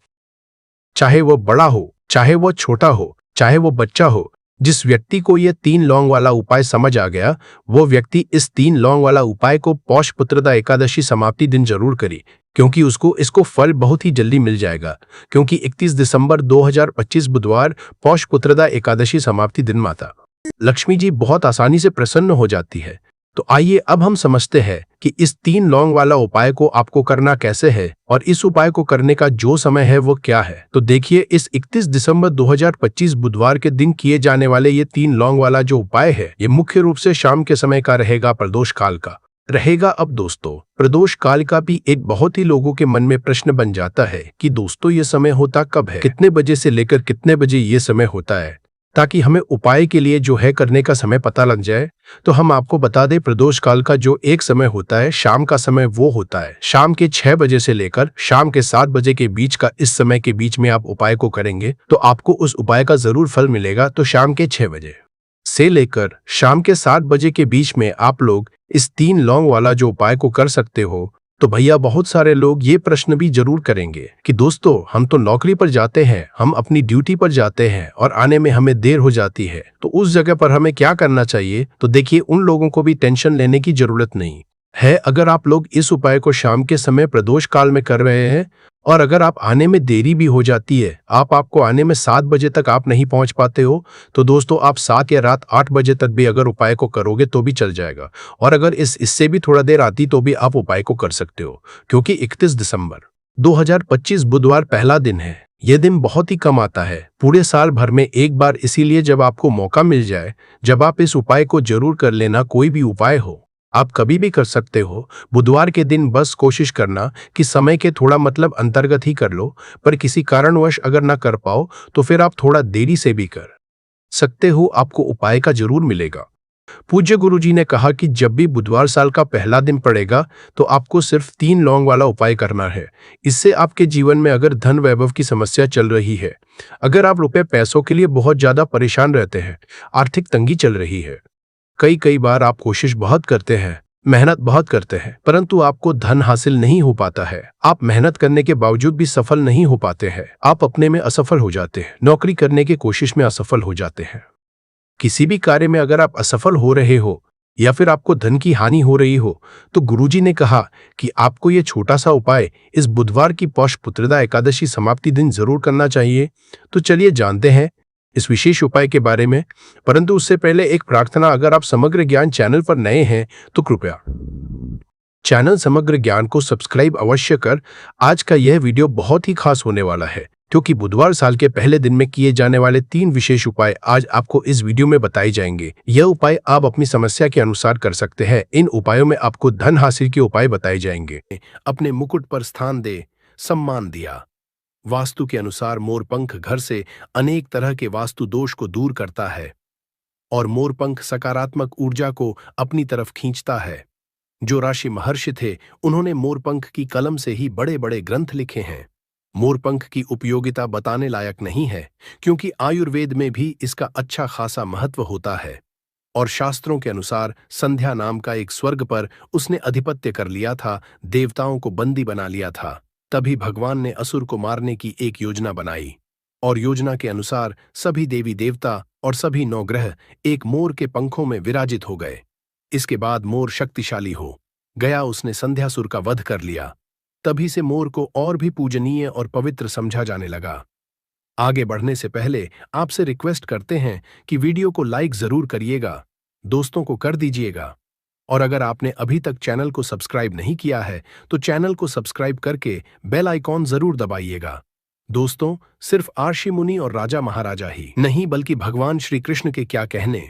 चाहे वो बड़ा हो, चाहे वो छोटा हो, चाहे वो बच्चा हो। जिस व्यक्ति को यह 3 लौंग वाला उपाय समझ आ गया, वो व्यक्ति इस 3 लौंग वाला उपाय को पौष पुत्रदा एकादशी समाप्ति दिन जरूर करे, क्योंकि उसको इसको फल बहुत ही जल्दी मिल जाएगा, क्योंकि 31 दिसंबर 2025 बुधवार पौष पुत्रदा एकादशी समाप्ति दिन माता लक्ष्मी जी बहुत आसानी से प्रसन्न हो जाती है। तो आइए अब हम समझते हैं कि इस 3 लौंग वाला उपाय को आपको करना कैसे है और इस उपाय को करने का जो समय है वो क्या है। तो देखिए, इस 31 दिसंबर 2025 बुधवार के दिन किए जाने वाले ये 3 लौंग वाला जो उपाय है, ये मुख्य रूप से शाम के समय का रहेगा, प्रदोष काल का रहेगा। अब दोस्तों, प्रदोष काल का भी एक बहुत ही लोगों के मन में प्रश्न बन जाता है कि दोस्तों ये समय होता कब है, कितने बजे से लेकर कितने बजे ये समय होता है, ताकि हमें उपाय के लिए जो है करने का समय पता लग जाए। तो हम आपको बता दें, प्रदोष काल का जो एक समय होता है, शाम का समय, वो होता है शाम के 6 बजे से लेकर शाम के 7 बजे के बीच का। इस समय के बीच में आप उपाय को करेंगे तो आपको उस उपाय का जरूर फल मिलेगा। तो शाम के 6 बजे से लेकर शाम के 7 बजे के बीच में आप लोग इस 3 लौंग वाला जो उपाय को कर सकते हो। तो भैया, बहुत सारे लोग ये प्रश्न भी जरूर करेंगे कि दोस्तों हम तो नौकरी पर जाते हैं, हम अपनी ड्यूटी पर जाते हैं और आने में हमें देर हो जाती है, तो उस जगह पर हमें क्या करना चाहिए। तो देखिए, उन लोगों को भी टेंशन लेने की जरूरत नहीं है। अगर आप लोग इस उपाय को शाम के समय प्रदोष काल में कर रहे हैं और अगर आप आने में देरी भी हो जाती है, आपको आने में 7 बजे तक आप नहीं पहुंच पाते हो, तो दोस्तों आप 7 या रात 8 बजे तक भी अगर उपाय को करोगे तो भी चल जाएगा। और अगर इससे भी थोड़ा देर आती तो भी आप उपाय को कर सकते हो, क्योंकि 31 दिसंबर 2025 बुधवार पहला दिन है। यह दिन बहुत ही कम आता है, पूरे साल भर में एक बार। इसीलिए जब आपको मौका मिल जाए, जब आप इस उपाय को जरूर कर लेना। कोई भी उपाय हो, आप कभी भी कर सकते हो। बुधवार के दिन बस कोशिश करना कि समय के थोड़ा मतलब अंतर्गत ही कर लो, पर किसी कारणवश अगर ना कर पाओ तो फिर आप थोड़ा देरी से भी कर सकते हो, आपको उपाय का जरूर मिलेगा। पूज्य गुरुजी ने कहा कि जब भी बुधवार साल का पहला दिन पड़ेगा तो आपको सिर्फ 3 लौंग वाला उपाय करना है। इससे आपके जीवन में अगर धन वैभव की समस्या चल रही है, अगर आप रुपए पैसों के लिए बहुत ज्यादा परेशान रहते हैं, आर्थिक तंगी चल रही है, कई बार आप कोशिश बहुत करते हैं, मेहनत बहुत करते हैं, परंतु आपको धन हासिल नहीं हो पाता है, आप मेहनत करने के बावजूद भी सफल नहीं हो पाते हैं, आप अपने में असफल हो जाते हैं, नौकरी करने की कोशिश में असफल हो जाते हैं, किसी भी कार्य में अगर आप असफल हो रहे हो या फिर आपको धन की हानि हो रही हो, तो गुरुजी ने कहा कि आपको ये छोटा सा उपाय इस बुधवार की पौष पुत्रदा एकादशी समाप्ति दिन जरूर करना चाहिए। तो चलिए जानते हैं इस विशेष उपाय के बारे में, परंतु उससे पहले एक प्रार्थना। अगर आप समग्र ज्ञान चैनल पर नए हैं तो कृपया चैनल समग्र ज्ञान को सब्सक्राइब अवश्य कर। आज का यह वीडियो बहुत ही खास होने वाला है, क्योंकि बुधवार साल के पहले दिन में किए जाने वाले 3 विशेष उपाय आज आपको इस वीडियो में बताए जाएंगे। यह उपाय आप अपनी समस्या के अनुसार कर सकते हैं। इन उपायों में आपको धन हासिल के उपाय बताए जाएंगे। अपने मुकुट पर स्थान दे, सम्मान दिया। वास्तु के अनुसार मोरपंख घर से अनेक तरह के वास्तु दोष को दूर करता है और मोरपंख सकारात्मक ऊर्जा को अपनी तरफ खींचता है। जो ऋषि महर्षि थे, उन्होंने मोरपंख की कलम से ही बड़े बड़े ग्रंथ लिखे हैं। मोरपंख की उपयोगिता बताने लायक नहीं है, क्योंकि आयुर्वेद में भी इसका अच्छा खासा महत्व होता है और शास्त्रों के अनुसार संध्या नाम का एक स्वर्ग पर उसने अधिपत्य कर लिया था, देवताओं को बंदी बना लिया था। तभी भगवान ने असुर को मारने की एक योजना बनाई और योजना के अनुसार सभी देवी देवता और सभी नवग्रह एक मोर के पंखों में विराजित हो गए। इसके बाद मोर शक्तिशाली हो गया, उसने संध्यासुर का वध कर लिया। तभी से मोर को और भी पूजनीय और पवित्र समझा जाने लगा। आगे बढ़ने से पहले आपसे रिक्वेस्ट करते हैं कि वीडियो को लाइक जरूर करिएगा, दोस्तों को कर दीजिएगा, और अगर आपने अभी तक चैनल को सब्सक्राइब नहीं किया है तो चैनल को सब्सक्राइब करके बेल आइकॉन जरूर दबाइएगा। दोस्तों, सिर्फ ऋषि मुनि और राजा महाराजा ही नहीं, बल्कि भगवान श्री कृष्ण के क्या कहने।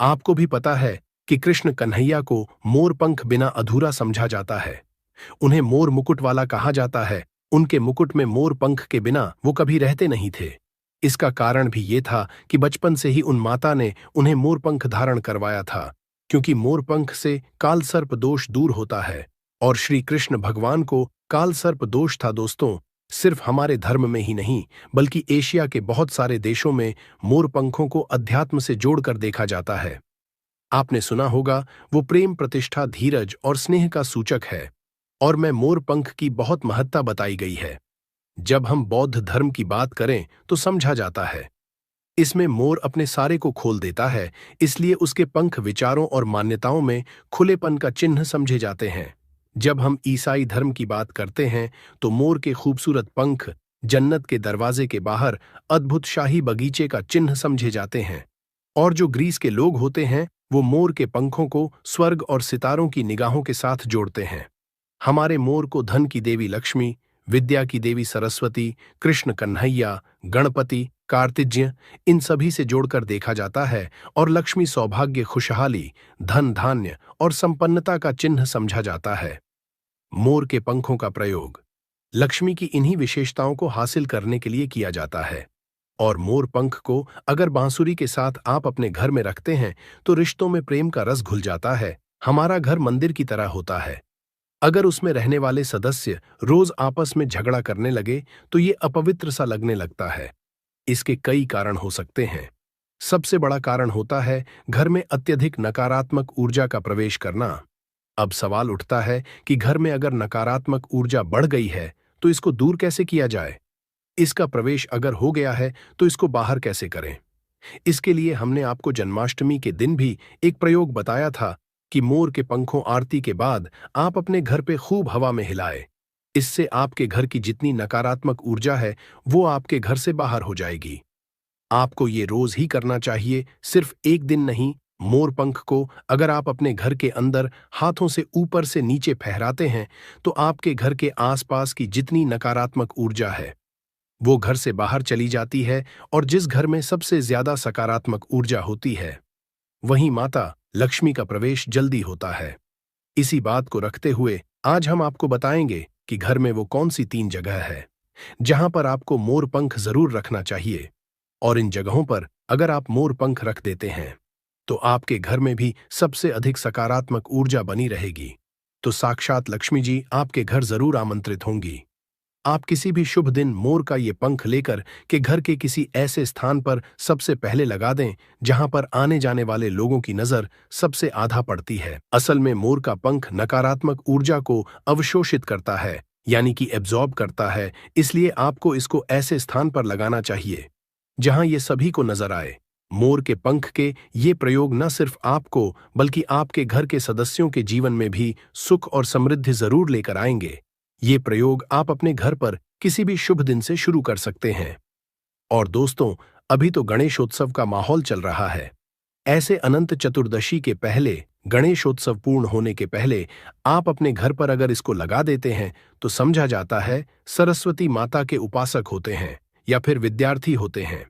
आपको भी पता है कि कृष्ण कन्हैया को मोरपंख बिना अधूरा समझा जाता है। उन्हें मोर मुकुट वाला कहा जाता है। उनके मुकुट में मोर पंख के बिना वो कभी रहते नहीं थे। इसका कारण भी ये था कि बचपन से ही उन माता ने उन्हें मोरपंख धारण करवाया था, क्योंकि मोरपंख से कालसर्प दोष दूर होता है और श्री कृष्ण भगवान को कालसर्प दोष था। दोस्तों, सिर्फ हमारे धर्म में ही नहीं, बल्कि एशिया के बहुत सारे देशों में मोरपंखों को अध्यात्म से जोड़कर देखा जाता है। आपने सुना होगा, वो प्रेम, प्रतिष्ठा, धीरज और स्नेह का सूचक है और मैं मोरपंख की बहुत महत्ता बताई गई है। जब हम बौद्ध धर्म की बात करें तो समझा जाता है इसमें मोर अपने सारे को खोल देता है, इसलिए उसके पंख विचारों और मान्यताओं में खुलेपन का चिन्ह समझे जाते हैं। जब हम ईसाई धर्म की बात करते हैं तो मोर के खूबसूरत पंख जन्नत के दरवाजे के बाहर अद्भुत शाही बगीचे का चिन्ह समझे जाते हैं। और जो ग्रीस के लोग होते हैं वो मोर के पंखों को स्वर्ग और सितारों की निगाहों के साथ जोड़ते हैं। हमारे मोर को धन की देवी लक्ष्मी, विद्या की देवी सरस्वती, कृष्ण कन्हैया, गणपति, कार्तिज्ञ इन सभी से जोड़कर देखा जाता है और लक्ष्मी सौभाग्य, खुशहाली, धन धान्य और संपन्नता का चिन्ह समझा जाता है। मोर के पंखों का प्रयोग लक्ष्मी की इन्हीं विशेषताओं को हासिल करने के लिए किया जाता है। और मोर पंख को अगर बांसुरी के साथ आप अपने घर में रखते हैं तो रिश्तों में प्रेम का रस घुल जाता है। हमारा घर मंदिर की तरह होता है। अगर उसमें रहने वाले सदस्य रोज आपस में झगड़ा करने लगे तो ये अपवित्र सा लगने लगता है। इसके कई कारण हो सकते हैं। सबसे बड़ा कारण होता है घर में अत्यधिक नकारात्मक ऊर्जा का प्रवेश करना। अब सवाल उठता है कि घर में अगर नकारात्मक ऊर्जा बढ़ गई है तो इसको दूर कैसे किया जाए। इसका प्रवेश अगर हो गया है तो इसको बाहर कैसे करें। इसके लिए हमने आपको जन्माष्टमी के दिन भी एक प्रयोग बताया था कि मोर के पंखों आरती के बाद आप अपने घर पे खूब हवा में हिलाए। इससे आपके घर की जितनी नकारात्मक ऊर्जा है वो आपके घर से बाहर हो जाएगी। आपको ये रोज ही करना चाहिए, सिर्फ एक दिन नहीं। मोर पंख को अगर आप अपने घर के अंदर हाथों से ऊपर से नीचे फहराते हैं तो आपके घर के आसपास की जितनी नकारात्मक ऊर्जा है वो घर से बाहर चली जाती है। और जिस घर में सबसे ज्यादा सकारात्मक ऊर्जा होती है वहीं माता लक्ष्मी का प्रवेश जल्दी होता है। इसी बात को रखते हुए आज हम आपको बताएंगे कि घर में वो कौन सी 3 जगह है जहां पर आपको मोर पंख जरूर रखना चाहिए। और इन जगहों पर अगर आप मोर पंख रख देते हैं तो आपके घर में भी सबसे अधिक सकारात्मक ऊर्जा बनी रहेगी। तो साक्षात लक्ष्मी जी आपके घर जरूर आमंत्रित होंगी। आप किसी भी शुभ दिन मोर का ये पंख लेकर के घर के किसी ऐसे स्थान पर सबसे पहले लगा दें जहां पर आने जाने वाले लोगों की नजर सबसे आधा पड़ती है। असल में मोर का पंख नकारात्मक ऊर्जा को अवशोषित करता है, यानी कि एब्जॉर्ब करता है। इसलिए आपको इसको ऐसे स्थान पर लगाना चाहिए जहां ये सभी को नजर आए। मोर के पंख के ये प्रयोग न सिर्फ आपको बल्कि आपके घर के सदस्यों के जीवन में भी सुख और समृद्धि जरूर लेकर आएंगे। ये प्रयोग आप अपने घर पर किसी भी शुभ दिन से शुरू कर सकते हैं। और दोस्तों, अभी तो गणेशोत्सव का माहौल चल रहा है। ऐसे अनंत चतुर्दशी के पहले, गणेशोत्सव पूर्ण होने के पहले आप अपने घर पर अगर इसको लगा देते हैं तो समझा जाता है सरस्वती माता के उपासक होते हैं या फिर विद्यार्थी होते हैं।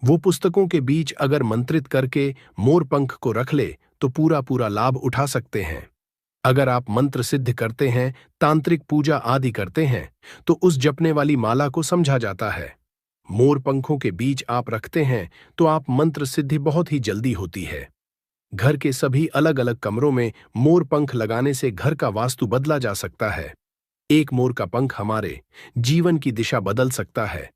वो पुस्तकों के बीच अगर मंत्रित करके मोर पंख को रख ले तो पूरा पूरा लाभ उठा सकते हैं। अगर आप मंत्र सिद्ध करते हैं, तांत्रिक पूजा आदि करते हैं तो उस जपने वाली माला को समझा जाता है। मोर पंखों के बीच आप रखते हैं तो आप मंत्र सिद्धि बहुत ही जल्दी होती है। घर के सभी अलग अलग कमरों में मोर पंख लगाने से घर का वास्तु बदला जा सकता है। एक मोर का पंख हमारे जीवन की दिशा बदल सकता है।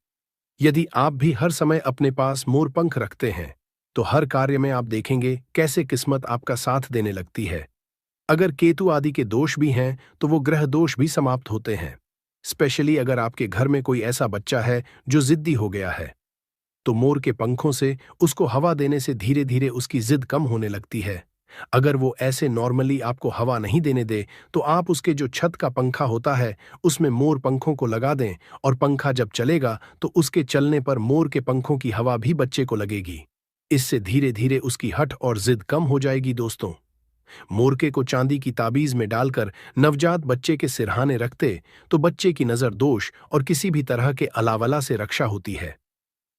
यदि आप भी हर समय अपने पास मोर पंख रखते हैं तो हर कार्य में आप देखेंगे कैसे किस्मत आपका साथ देने लगती है। अगर केतु आदि के दोष भी हैं तो वो ग्रह दोष भी समाप्त होते हैं। स्पेशली अगर आपके घर में कोई ऐसा बच्चा है जो जिद्दी हो गया है तो मोर के पंखों से उसको हवा देने से धीरे धीरे उसकी जिद कम होने लगती है। अगर वो ऐसे नॉर्मली आपको हवा नहीं देने दे तो आप उसके जो छत का पंखा होता है उसमें मोर पंखों को लगा दें और पंखा जब चलेगा तो उसके चलने पर मोर के पंखों की हवा भी बच्चे को लगेगी। इससे धीरे धीरे उसकी हठ और जिद कम हो जाएगी। दोस्तों, मोरके को चांदी की ताबीज में डालकर नवजात बच्चे के सिरहाने रखते तो बच्चे की नजर दोष और किसी भी तरह के अलावला से रक्षा होती है।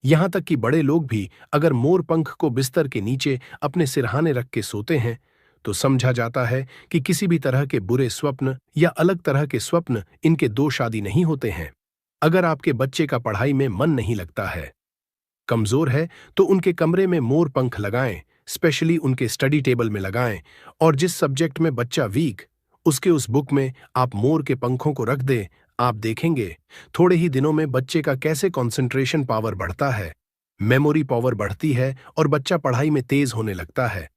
यहां तक कि बड़े लोग भी अगर मोर पंख को बिस्तर के नीचे अपने सिरहाने रख के सोते हैं तो समझा जाता है कि किसी भी तरह के बुरे स्वप्न या अलग तरह के स्वप्न इनके दोष आदि नहीं होते हैं। अगर आपके बच्चे का पढ़ाई में मन नहीं लगता है, कमजोर है, तो उनके कमरे में मोर पंख लगाएं, स्पेशली उनके स्टडी टेबल में लगाएं। और जिस सब्जेक्ट में बच्चा वीक उसके उस बुक में आप मोर के पंखों को रख दें। आप देखेंगे थोड़े ही दिनों में बच्चे का कैसे कंसंट्रेशन पावर बढ़ता है, मेमोरी पावर बढ़ती है और बच्चा पढ़ाई में तेज होने लगता है।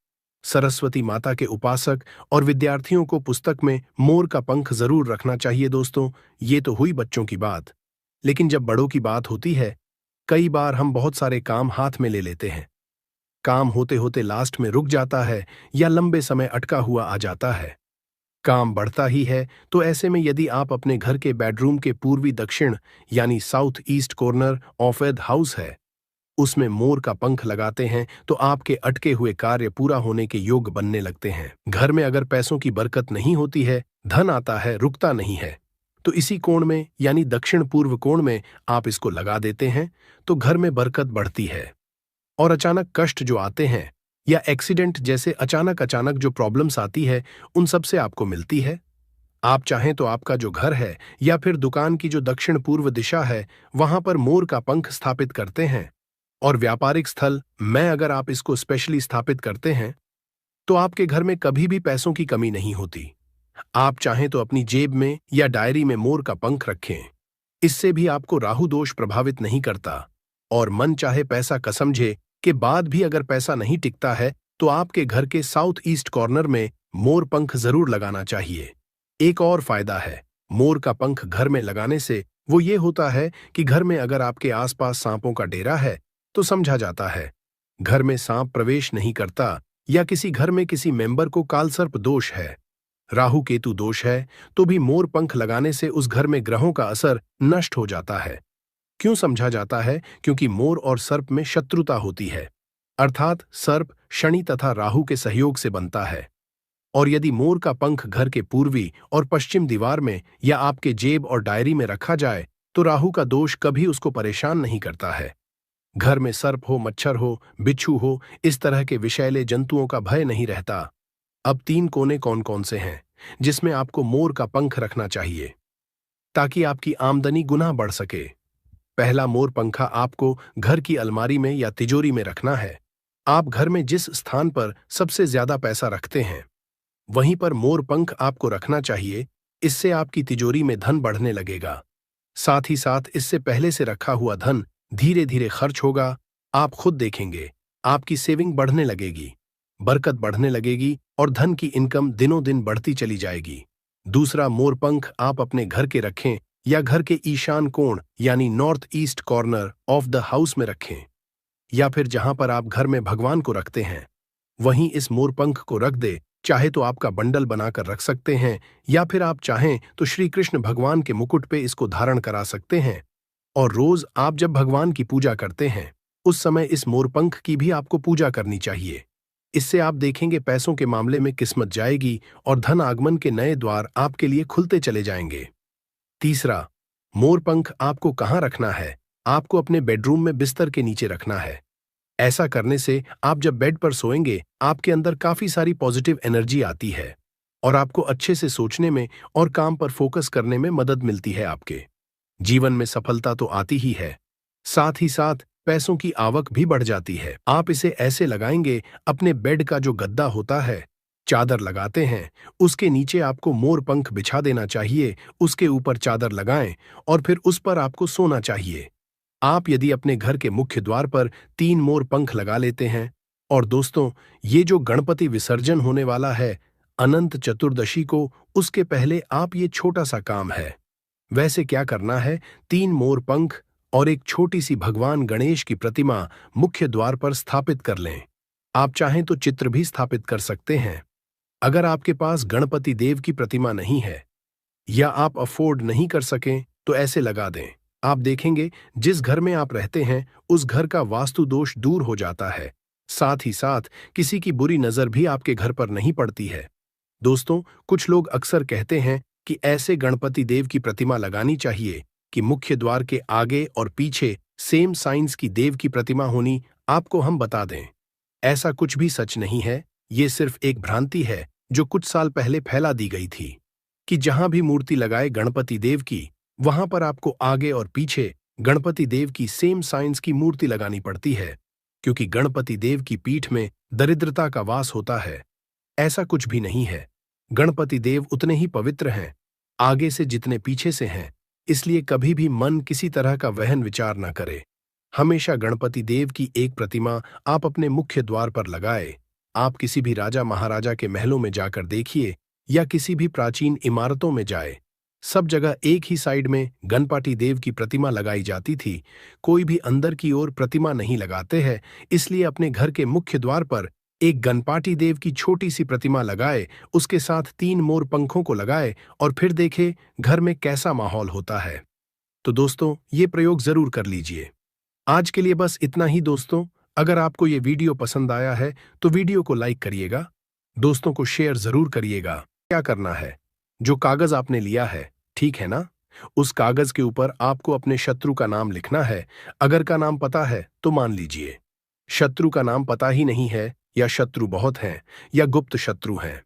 सरस्वती माता के उपासक और विद्यार्थियों को पुस्तक में मोर का पंख जरूर रखना चाहिए। दोस्तों, ये तो हुई बच्चों की बात, लेकिन जब बड़ों की बात होती है कई बार हम बहुत सारे काम हाथ में ले लेते हैं। काम होते होते लास्ट में रुक जाता है या लंबे समय अटका हुआ आ जाता है। काम बढ़ता ही है। तो ऐसे में यदि आप अपने घर के बेडरूम के पूर्वी दक्षिण यानी south east corner of the house है उसमें मोर का पंख लगाते हैं तो आपके अटके हुए कार्य पूरा होने के योग्य बनने लगते हैं। घर में अगर पैसों की बरकत नहीं होती है, धन आता है रुकता नहीं है, तो इसी कोण में यानी दक्षिण पूर्व कोण में आप इसको लगा देते हैं तो घर में बरकत बढ़ती है। और अचानक कष्ट जो आते हैं या एक्सीडेंट जैसे अचानक अचानक जो प्रॉब्लम्स आती है उन सब से आपको मिलती है। आप चाहें तो आपका जो घर है या फिर दुकान की जो दक्षिण पूर्व दिशा है वहां पर मोर का पंख स्थापित करते हैं। और व्यापारिक स्थल में अगर आप इसको स्पेशली स्थापित करते हैं तो आपके घर में कभी भी पैसों की कमी नहीं होती। आप चाहें तो अपनी जेब में या डायरी में मोर का पंख रखें। इससे भी आपको राहु दोष प्रभावित नहीं करता। और मन चाहे पैसा कसमझे के बाद भी अगर पैसा नहीं टिकता है तो आपके घर के साउथ ईस्ट कॉर्नर में मोर पंख जरूर लगाना चाहिए। एक और फायदा है मोर का पंख घर में लगाने से, वो ये होता है कि घर में अगर आपके आसपास सांपों का डेरा है तो समझा जाता है घर में सांप प्रवेश नहीं करता, या किसी घर में किसी मेंबर को कालसर्प दोष है, राहु केतु दोष है, तो भी मोर पंख लगाने से उस घर में ग्रहों का असर नष्ट हो जाता है। क्यों समझा जाता है? क्योंकि मोर और सर्प में शत्रुता होती है, अर्थात सर्प शनि तथा राहु के सहयोग से बनता है। और यदि मोर का पंख घर के पूर्वी और पश्चिम दीवार में या आपके जेब और डायरी में रखा जाए तो राहु का दोष कभी उसको परेशान नहीं करता है। घर में सर्प हो, मच्छर हो, बिच्छू हो, इस तरह के विषैले जंतुओं का भय नहीं रहता। अब 3 कोने कौन कौन से हैं जिसमें आपको मोर का पंख रखना चाहिए ताकि आपकी आमदनी गुना बढ़ सके? पहला मोर पंखा आपको घर की अलमारी में या तिजोरी में रखना है। आप घर में जिस स्थान पर सबसे ज्यादा पैसा रखते हैं वहीं पर मोर पंख आपको रखना चाहिए। इससे आपकी तिजोरी में धन बढ़ने लगेगा। साथ ही साथ इससे पहले से रखा हुआ धन धीरे धीरे खर्च होगा। आप खुद देखेंगे आपकी सेविंग बढ़ने लगेगी, बरकत बढ़ने लगेगी और धन की इनकम दिनों दिन बढ़ती चली जाएगी। दूसरा मोर पंख आप अपने घर के रखें या घर के ईशान कोण यानी north east corner of the house में रखें, या फिर जहां पर आप घर में भगवान को रखते हैं वहीं इस मोर पंख को रख दे। चाहे तो आपका बंडल बनाकर रख सकते हैं या फिर आप चाहें तो श्री कृष्ण भगवान के मुकुट पे इसको धारण करा सकते हैं। और रोज आप जब भगवान की पूजा करते हैं उस समय इस मोरपंख की भी आपको पूजा करनी चाहिए। इससे आप देखेंगे पैसों के मामले में किस्मत जाएगी और धन आगमन के नए द्वार आपके लिए खुलते चले जाएंगे। तीसरा, मोरपंख आपको कहाँ रखना है? आपको अपने बेडरूम में बिस्तर के नीचे रखना है। ऐसा करने से आप जब बेड पर सोएंगे आपके अंदर काफी सारी पॉजिटिव एनर्जी आती है और आपको अच्छे से सोचने में और काम पर फोकस करने में मदद मिलती है। आपके जीवन में सफलता तो आती ही है, साथ ही साथ पैसों की आवक भी बढ़ जाती है। आप इसे ऐसे लगाएंगे, अपने बेड का जो गद्दा होता है, चादर लगाते हैं, उसके नीचे आपको मोर पंख बिछा देना चाहिए, उसके ऊपर चादर लगाएं और फिर उस पर आपको सोना चाहिए। आप यदि अपने घर के मुख्य द्वार पर 3 मोर पंख लगा लेते हैं, और दोस्तों ये जो गणपति विसर्जन होने वाला है अनंत चतुर्दशी को, उसके पहले आप ये छोटा सा काम है। वैसे क्या करना है, 3 मोर पंख और एक छोटी सी भगवान गणेश की प्रतिमा मुख्य द्वार पर स्थापित कर लें। आप चाहें तो चित्र भी स्थापित कर सकते हैं। अगर आपके पास गणपति देव की प्रतिमा नहीं है या आप अफोर्ड नहीं कर सकें तो ऐसे लगा दें। आप देखेंगे जिस घर में आप रहते हैं उस घर का वास्तु दोष दूर हो जाता है, साथ ही साथ किसी की बुरी नजर भी आपके घर पर नहीं पड़ती है। दोस्तों कुछ लोग अक्सर कहते हैं कि ऐसे गणपति देव की प्रतिमा लगानी चाहिए कि मुख्य द्वार के आगे और पीछे सेम साइंस की देव की प्रतिमा होनी। आपको हम बता दें, ऐसा कुछ भी सच नहीं है। ये सिर्फ एक भ्रांति है जो कुछ साल पहले फैला दी गई थी कि जहां भी मूर्ति लगाए गणपति देव की, वहां पर आपको आगे और पीछे गणपति देव की सेम साइंस की मूर्ति लगानी पड़ती है, क्योंकि गणपति देव की पीठ में दरिद्रता का वास होता है। ऐसा कुछ भी नहीं है। गणपति देव उतने ही पवित्र हैं आगे से जितने पीछे से हैं, इसलिए कभी भी मन किसी तरह का वहन विचार न करे। हमेशा गणपति देव की एक प्रतिमा आप अपने मुख्य द्वार पर लगाए। आप किसी भी राजा महाराजा के महलों में जाकर देखिए या किसी भी प्राचीन इमारतों में जाए, सब जगह एक ही साइड में गणपति देव की प्रतिमा लगाई जाती थी। कोई भी अंदर की ओर प्रतिमा नहीं लगाते हैं, इसलिए अपने घर के मुख्य द्वार पर एक गणपाटी देव की छोटी सी प्रतिमा लगाए, उसके साथ 3 मोर पंखों को लगाए और फिर देखे घर में कैसा माहौल होता है। तो दोस्तों, ये प्रयोग जरूर कर लीजिए। आज के लिए बस इतना ही दोस्तों। अगर आपको ये वीडियो पसंद आया है तो वीडियो को लाइक करिएगा, दोस्तों को शेयर जरूर करिएगा। क्या करना है, जो कागज आपने लिया है, ठीक है ना, उस कागज के ऊपर आपको अपने शत्रु का नाम लिखना है। अगर का नाम पता है तो मान लीजिए, शत्रु का नाम पता ही नहीं है, या शत्रु बहुत हैं, या गुप्त शत्रु हैं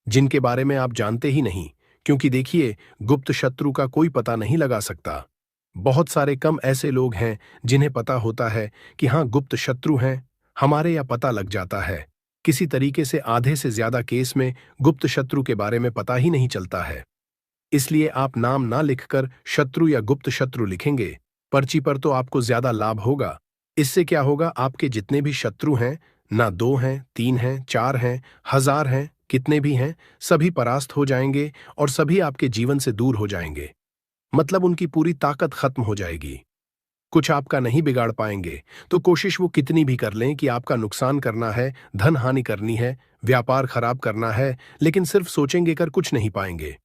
जिनके बारे में आप जानते ही नहीं, क्योंकि देखिए, गुप्त शत्रु का कोई पता नहीं लगा सकता। बहुत सारे कम ऐसे लोग हैं जिन्हें पता होता है कि हाँ, गुप्त शत्रु हैं हमारे, या पता लग जाता है। किसी तरीके से आधे से ज्यादा केस में गुप्त शत्रु के बारे में पता ही नहीं चलता है। इसलिए आप नाम ना लिखकर शत्रु या गुप्त शत्रु लिखेंगे पर्ची पर तो आपको ज्यादा लाभ होगा। इससे क्या होगा, आपके जितने भी शत्रु हैं, ना 2 हैं, 3 हैं, 4 हैं, 1000 हैं, कितने भी हैं, सभी परास्त हो जाएंगे और सभी आपके जीवन से दूर हो जाएंगे। मतलब उनकी पूरी ताकत खत्म हो जाएगी। कुछ आपका नहीं बिगाड़ पाएंगे, तो कोशिश वो कितनी भी कर लें कि आपका नुकसान करना है, धन हानि करनी है, व्यापार खराब करना है, लेकिन सिर्फ सोचेंगे कर कुछ नहीं पाएंगे।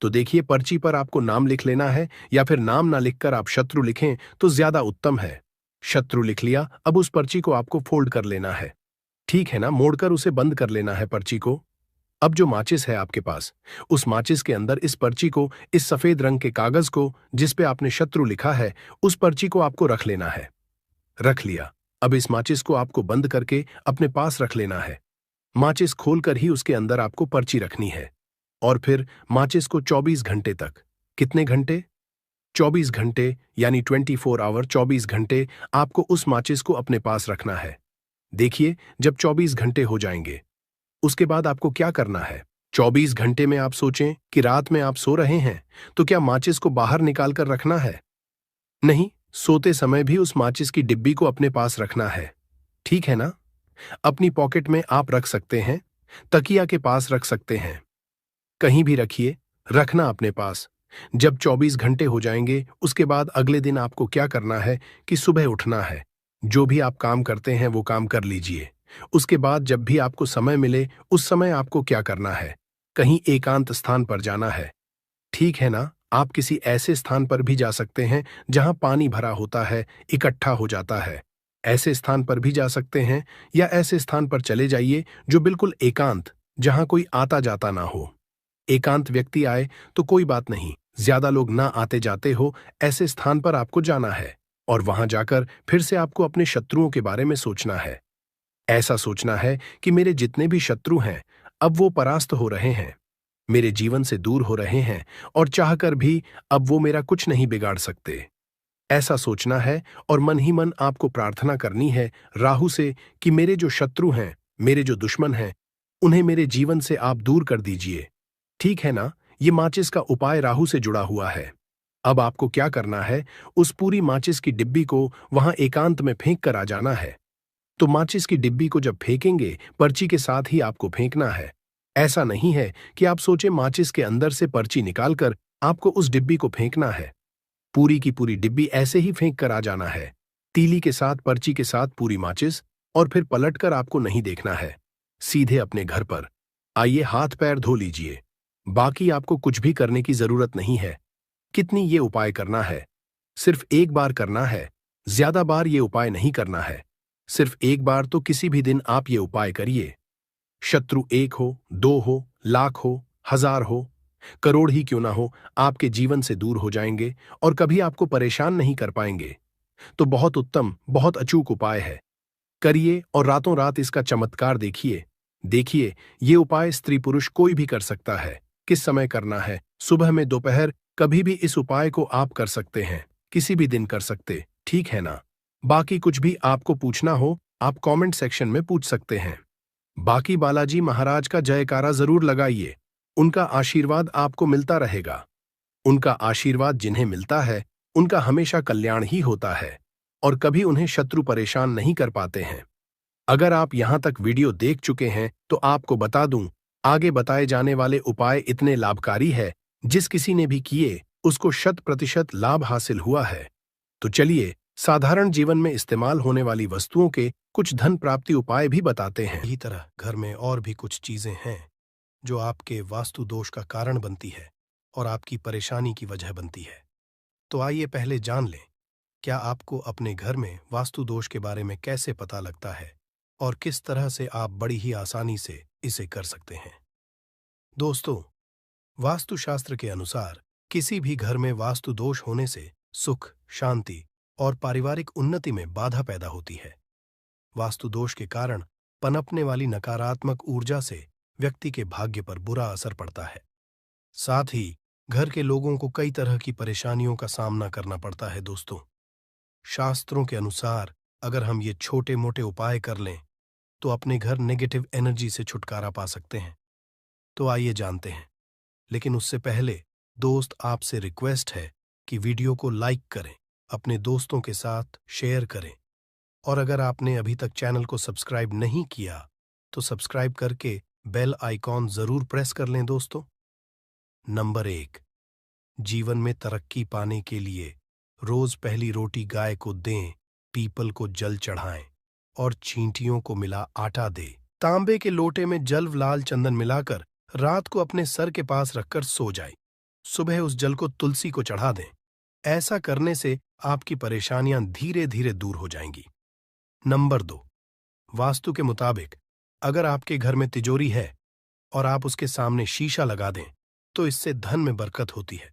तो देखिए, पर्ची पर आपको नाम लिख लेना है, या फिर नाम ना लिखकर आप शत्रु लिखें तो ज्यादा उत्तम है। शत्रु लिख लिया, अब उस पर्ची को आपको फोल्ड कर लेना है, ठीक है ना, मोड़कर उसे बंद कर लेना है पर्ची को। अब जो माचिस है आपके पास, उस माचिस के अंदर इस पर्ची को, इस सफेद रंग के कागज को जिस पे आपने शत्रु लिखा है, उस पर्ची को आपको रख लेना है। रख लिया, अब इस माचिस को आपको बंद करके अपने पास रख लेना है। माचिस खोलकर ही उसके अंदर आपको पर्ची रखनी है, और फिर माचिस को 24 घंटे तक, कितने घंटे, 24 घंटे यानी 24 आवर, 24 घंटे आपको उस माचिस को अपने पास रखना है। देखिए, जब 24 घंटे हो जाएंगे, उसके बाद आपको क्या करना है। 24 घंटे में आप सोचें कि रात में आप सो रहे हैं, तो क्या माचिस को बाहर निकाल कर रखना है? नहीं, सोते समय भी उस माचिस की डिब्बी को अपने पास रखना है, ठीक है ना। अपनी पॉकेट में आप रख सकते हैं, तकिया के पास रख सकते हैं, कहीं भी रखिए, रखना अपने पास। जब 24 घंटे हो जाएंगे, उसके बाद अगले दिन आपको क्या करना है कि सुबह उठना है, जो भी आप काम करते हैं वो काम कर लीजिए। उसके बाद जब भी आपको समय मिले, उस समय आपको क्या करना है, कहीं एकांत स्थान पर जाना है, ठीक है ना। आप किसी ऐसे स्थान पर भी जा सकते हैं जहां पानी भरा होता है, इकट्ठा हो जाता है, ऐसे स्थान पर भी जा सकते हैं, या ऐसे स्थान पर चले जाइए जो बिल्कुल एकांत, जहां कोई आता जाता ना हो। एकांत व्यक्ति आए तो कोई बात नहीं, ज्यादा लोग ना आते जाते हो, ऐसे स्थान पर आपको जाना है, और वहां जाकर फिर से आपको अपने शत्रुओं के बारे में सोचना है। ऐसा सोचना है कि मेरे जितने भी शत्रु हैं, अब वो परास्त हो रहे हैं, मेरे जीवन से दूर हो रहे हैं, और चाहकर भी अब वो मेरा कुछ नहीं बिगाड़ सकते। ऐसा सोचना है, और मन ही मन आपको प्रार्थना करनी है राहु से कि मेरे जो शत्रु हैं, मेरे जो दुश्मन हैं, उन्हें मेरे जीवन से आप दूर कर दीजिए, ठीक है ना। ये माचिस का उपाय राहु से जुड़ा हुआ है। अब आपको क्या करना है, उस पूरी माचिस की डिब्बी को वहां एकांत में फेंक कर आ जाना है। तो माचिस की डिब्बी को जब फेंकेंगे, पर्ची के साथ ही आपको फेंकना है। ऐसा नहीं है कि आप सोचे माचिस के अंदर से पर्ची निकालकर आपको उस डिब्बी को फेंकना है। पूरी की पूरी डिब्बी ऐसे ही फेंक कर आ जाना है, तीली के साथ, पर्ची के साथ पूरी माचिस, और फिर पलटकर आपको नहीं देखना है, सीधे अपने घर पर आइए, हाथ पैर धो लीजिए। बाकी आपको कुछ भी करने की जरूरत नहीं है। कितनी ये उपाय करना है, सिर्फ एक बार करना है, ज्यादा बार ये उपाय नहीं करना है। सिर्फ एक बार तो किसी भी दिन आप ये उपाय करिए। शत्रु 1 हो, 2 हो, लाख हो, 1000 हो, करोड़ ही क्यों ना हो, आपके जीवन से दूर हो जाएंगे और कभी आपको परेशान नहीं कर पाएंगे। तो बहुत उत्तम, बहुत अचूक उपाय है, करिए और रातों रात इसका चमत्कार देखिए। देखिए, ये उपाय स्त्री पुरुष कोई भी कर सकता है। किस समय करना है, सुबह में, दोपहर, कभी भी इस उपाय को आप कर सकते हैं, किसी भी दिन कर सकते, ठीक है ना। बाकी कुछ भी आपको पूछना हो, आप कमेंट सेक्शन में पूछ सकते हैं। बाकी बालाजी महाराज का जयकारा जरूर लगाइए, उनका आशीर्वाद आपको मिलता रहेगा। उनका आशीर्वाद जिन्हें मिलता है, उनका हमेशा कल्याण ही होता है, और कभी उन्हें शत्रु परेशान नहीं कर पाते हैं। अगर आप यहां तक वीडियो देख चुके हैं तो आपको बता दूं, आगे बताए जाने वाले उपाय इतने लाभकारी है, जिस किसी ने भी किए उसको 100% लाभ हासिल हुआ है। तो चलिए, साधारण जीवन में इस्तेमाल होने वाली वस्तुओं के कुछ धन प्राप्ति उपाय भी बताते हैं। इसी तरह घर में और भी कुछ चीजें हैं जो आपके वास्तु दोष का कारण बनती है और आपकी परेशानी की वजह बनती है। तो आइए पहले जान लें, क्या आपको अपने घर में वास्तु दोष के बारे में कैसे पता लगता है और किस तरह से आप बड़ी ही आसानी से इसे कर सकते हैं। दोस्तों, वास्तुशास्त्र के अनुसार किसी भी घर में वास्तु दोष होने से सुख, शांति और पारिवारिक उन्नति में बाधा पैदा होती है। वास्तु दोष के कारण पनपने वाली नकारात्मक ऊर्जा से व्यक्ति के भाग्य पर बुरा असर पड़ता है। साथ ही घर के लोगों को कई तरह की परेशानियों का सामना करना पड़ता है। दोस्तों, शास्त्रों के अनुसार अगर हम ये छोटे मोटे उपाय कर लें तो अपने घर नेगेटिव एनर्जी से छुटकारा पा सकते हैं। तो आइए जानते हैं, लेकिन उससे पहले दोस्त आपसे रिक्वेस्ट है कि वीडियो को लाइक करें, अपने दोस्तों के साथ शेयर करें और अगर आपने अभी तक चैनल को सब्सक्राइब नहीं किया तो सब्सक्राइब करके बेल आइकॉन जरूर प्रेस कर लें। दोस्तों, नंबर 1, जीवन में तरक्की पाने के लिए रोज पहली रोटी गाय को दें, पीपल को जल चढ़ाएं और चींटियों को मिला आटा दें। तांबे के लोटे में जल लाल चंदन मिलाकर रात को अपने सर के पास रखकर सो जाएं। सुबह उस जल को तुलसी को चढ़ा दें। ऐसा करने से आपकी परेशानियां धीरे धीरे दूर हो जाएंगी। नंबर 2, वास्तु के मुताबिक अगर आपके घर में तिजोरी है और आप उसके सामने शीशा लगा दें तो इससे धन में बरकत होती है।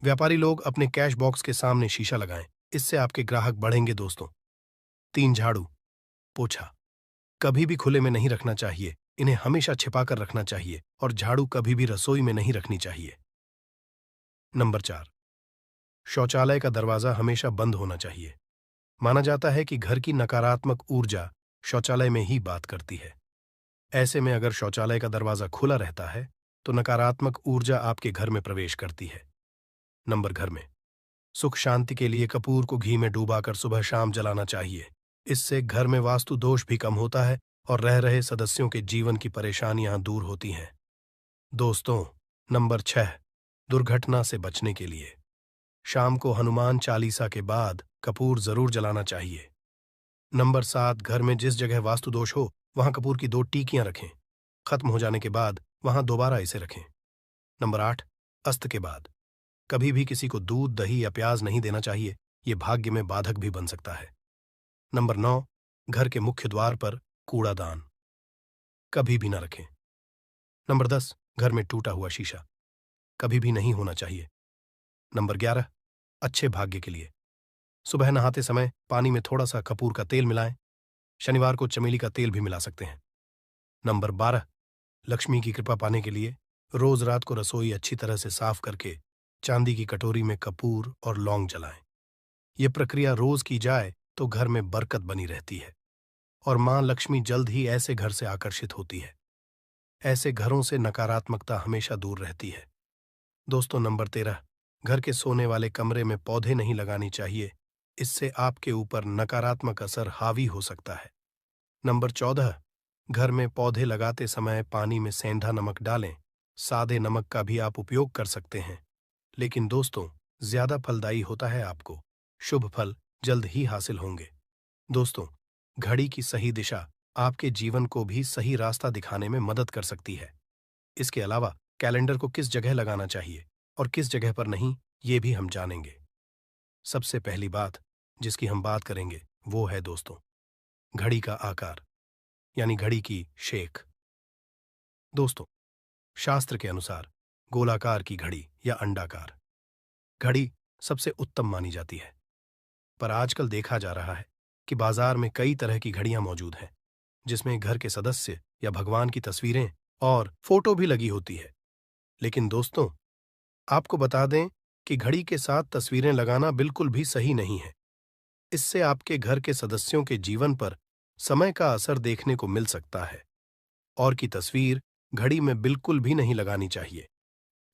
व्यापारी लोग अपने कैश बॉक्स के सामने शीशा लगाएं, इससे आपके ग्राहक बढ़ेंगे। दोस्तों, 3, झाड़ू पोछा कभी भी खुले में नहीं रखना चाहिए, इन्हें हमेशा छिपाकर रखना चाहिए और झाड़ू कभी भी रसोई में नहीं रखनी चाहिए। नंबर 4, शौचालय का दरवाजा हमेशा बंद होना चाहिए। माना जाता है कि घर की नकारात्मक ऊर्जा शौचालय में ही बात करती है। ऐसे में अगर शौचालय का दरवाजा खुला रहता है तो नकारात्मक ऊर्जा आपके घर में प्रवेश करती है। नंबर घर में सुख शांति के लिए कपूर को घी में डूबाकर सुबह शाम जलाना चाहिए। इससे घर में वास्तु दोष भी कम होता है और रह रहे सदस्यों के जीवन की परेशानियां दूर होती हैं। दोस्तों, नंबर 6, दुर्घटना से बचने के लिए शाम को हनुमान चालीसा के बाद कपूर जरूर जलाना चाहिए। नंबर 7, घर में जिस जगह वास्तु दोष हो वहां कपूर की 2 टीकियां रखें। खत्म हो जाने के बाद वहां दोबारा इसे रखें। नंबर 8, अस्त के बाद कभी भी किसी को दूध, दही या प्याज नहीं देना चाहिए, यह भाग्य में बाधक भी बन सकता है। नंबर 9, घर के मुख्य द्वार पर कूड़ादान कभी भी न रखें। नंबर 10, घर में टूटा हुआ शीशा कभी भी नहीं होना चाहिए। नंबर 11, अच्छे भाग्य के लिए सुबह नहाते समय पानी में थोड़ा सा कपूर का तेल मिलाएं। शनिवार को चमेली का तेल भी मिला सकते हैं। नंबर 12, लक्ष्मी की कृपा पाने के लिए रोज रात को रसोई अच्छी तरह से साफ करके चांदी की कटोरी में कपूर और लौंग जलाएं। यह प्रक्रिया रोज की जाए तो घर में बरकत बनी रहती है और मां लक्ष्मी जल्द ही ऐसे घर से आकर्षित होती है। ऐसे घरों से नकारात्मकता हमेशा दूर रहती है। दोस्तों, नंबर 13, घर के सोने वाले कमरे में पौधे नहीं लगानी चाहिए, इससे आपके ऊपर नकारात्मक असर हावी हो सकता है। नंबर 14, घर में पौधे लगाते समय पानी में सेंधा नमक डालें। सादे नमक का भी आप उपयोग कर सकते हैं, लेकिन दोस्तों ज्यादा फलदायी होता है। आपको शुभ फल जल्द ही हासिल होंगे। दोस्तों, घड़ी की सही दिशा आपके जीवन को भी सही रास्ता दिखाने में मदद कर सकती है। इसके अलावा कैलेंडर को किस जगह लगाना चाहिए और किस जगह पर नहीं, ये भी हम जानेंगे। सबसे पहली बात जिसकी हम बात करेंगे वो है दोस्तों घड़ी का आकार, यानी घड़ी की शेख। दोस्तों, शास्त्र के अनुसार गोलाकार की घड़ी या अंडाकार घड़ी सबसे उत्तम मानी जाती है, पर आजकल देखा जा रहा है कि बाजार में कई तरह की घड़ियां मौजूद हैं जिसमें घर के सदस्य या भगवान की तस्वीरें और फोटो भी लगी होती है। लेकिन दोस्तों, आपको बता दें कि घड़ी के साथ तस्वीरें लगाना बिल्कुल भी सही नहीं है। इससे आपके घर के सदस्यों के जीवन पर समय का असर देखने को मिल सकता है। और की तस्वीर घड़ी में बिल्कुल भी नहीं लगानी चाहिए,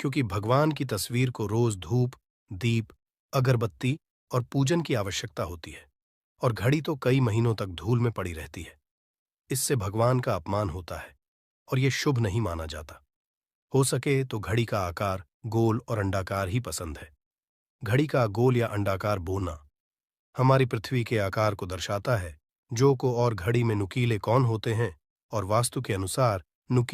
क्योंकि भगवान की तस्वीर को रोज धूप, दीप, अगरबत्ती और पूजन की आवश्यकता होती है और घड़ी तो कई महीनों तक धूल में पड़ी रहती है। इससे भगवान का अपमान होता है और यह शुभ नहीं माना जाता। हो सके तो घड़ी का आकार गोल और अंडाकार ही पसंद है। घड़ी का गोल या अंडाकार बोना हमारी पृथ्वी के आकार को दर्शाता है जो को और घड़ी में नुकीले कौन होते हैं और वास्तु के अनुसार नुकीले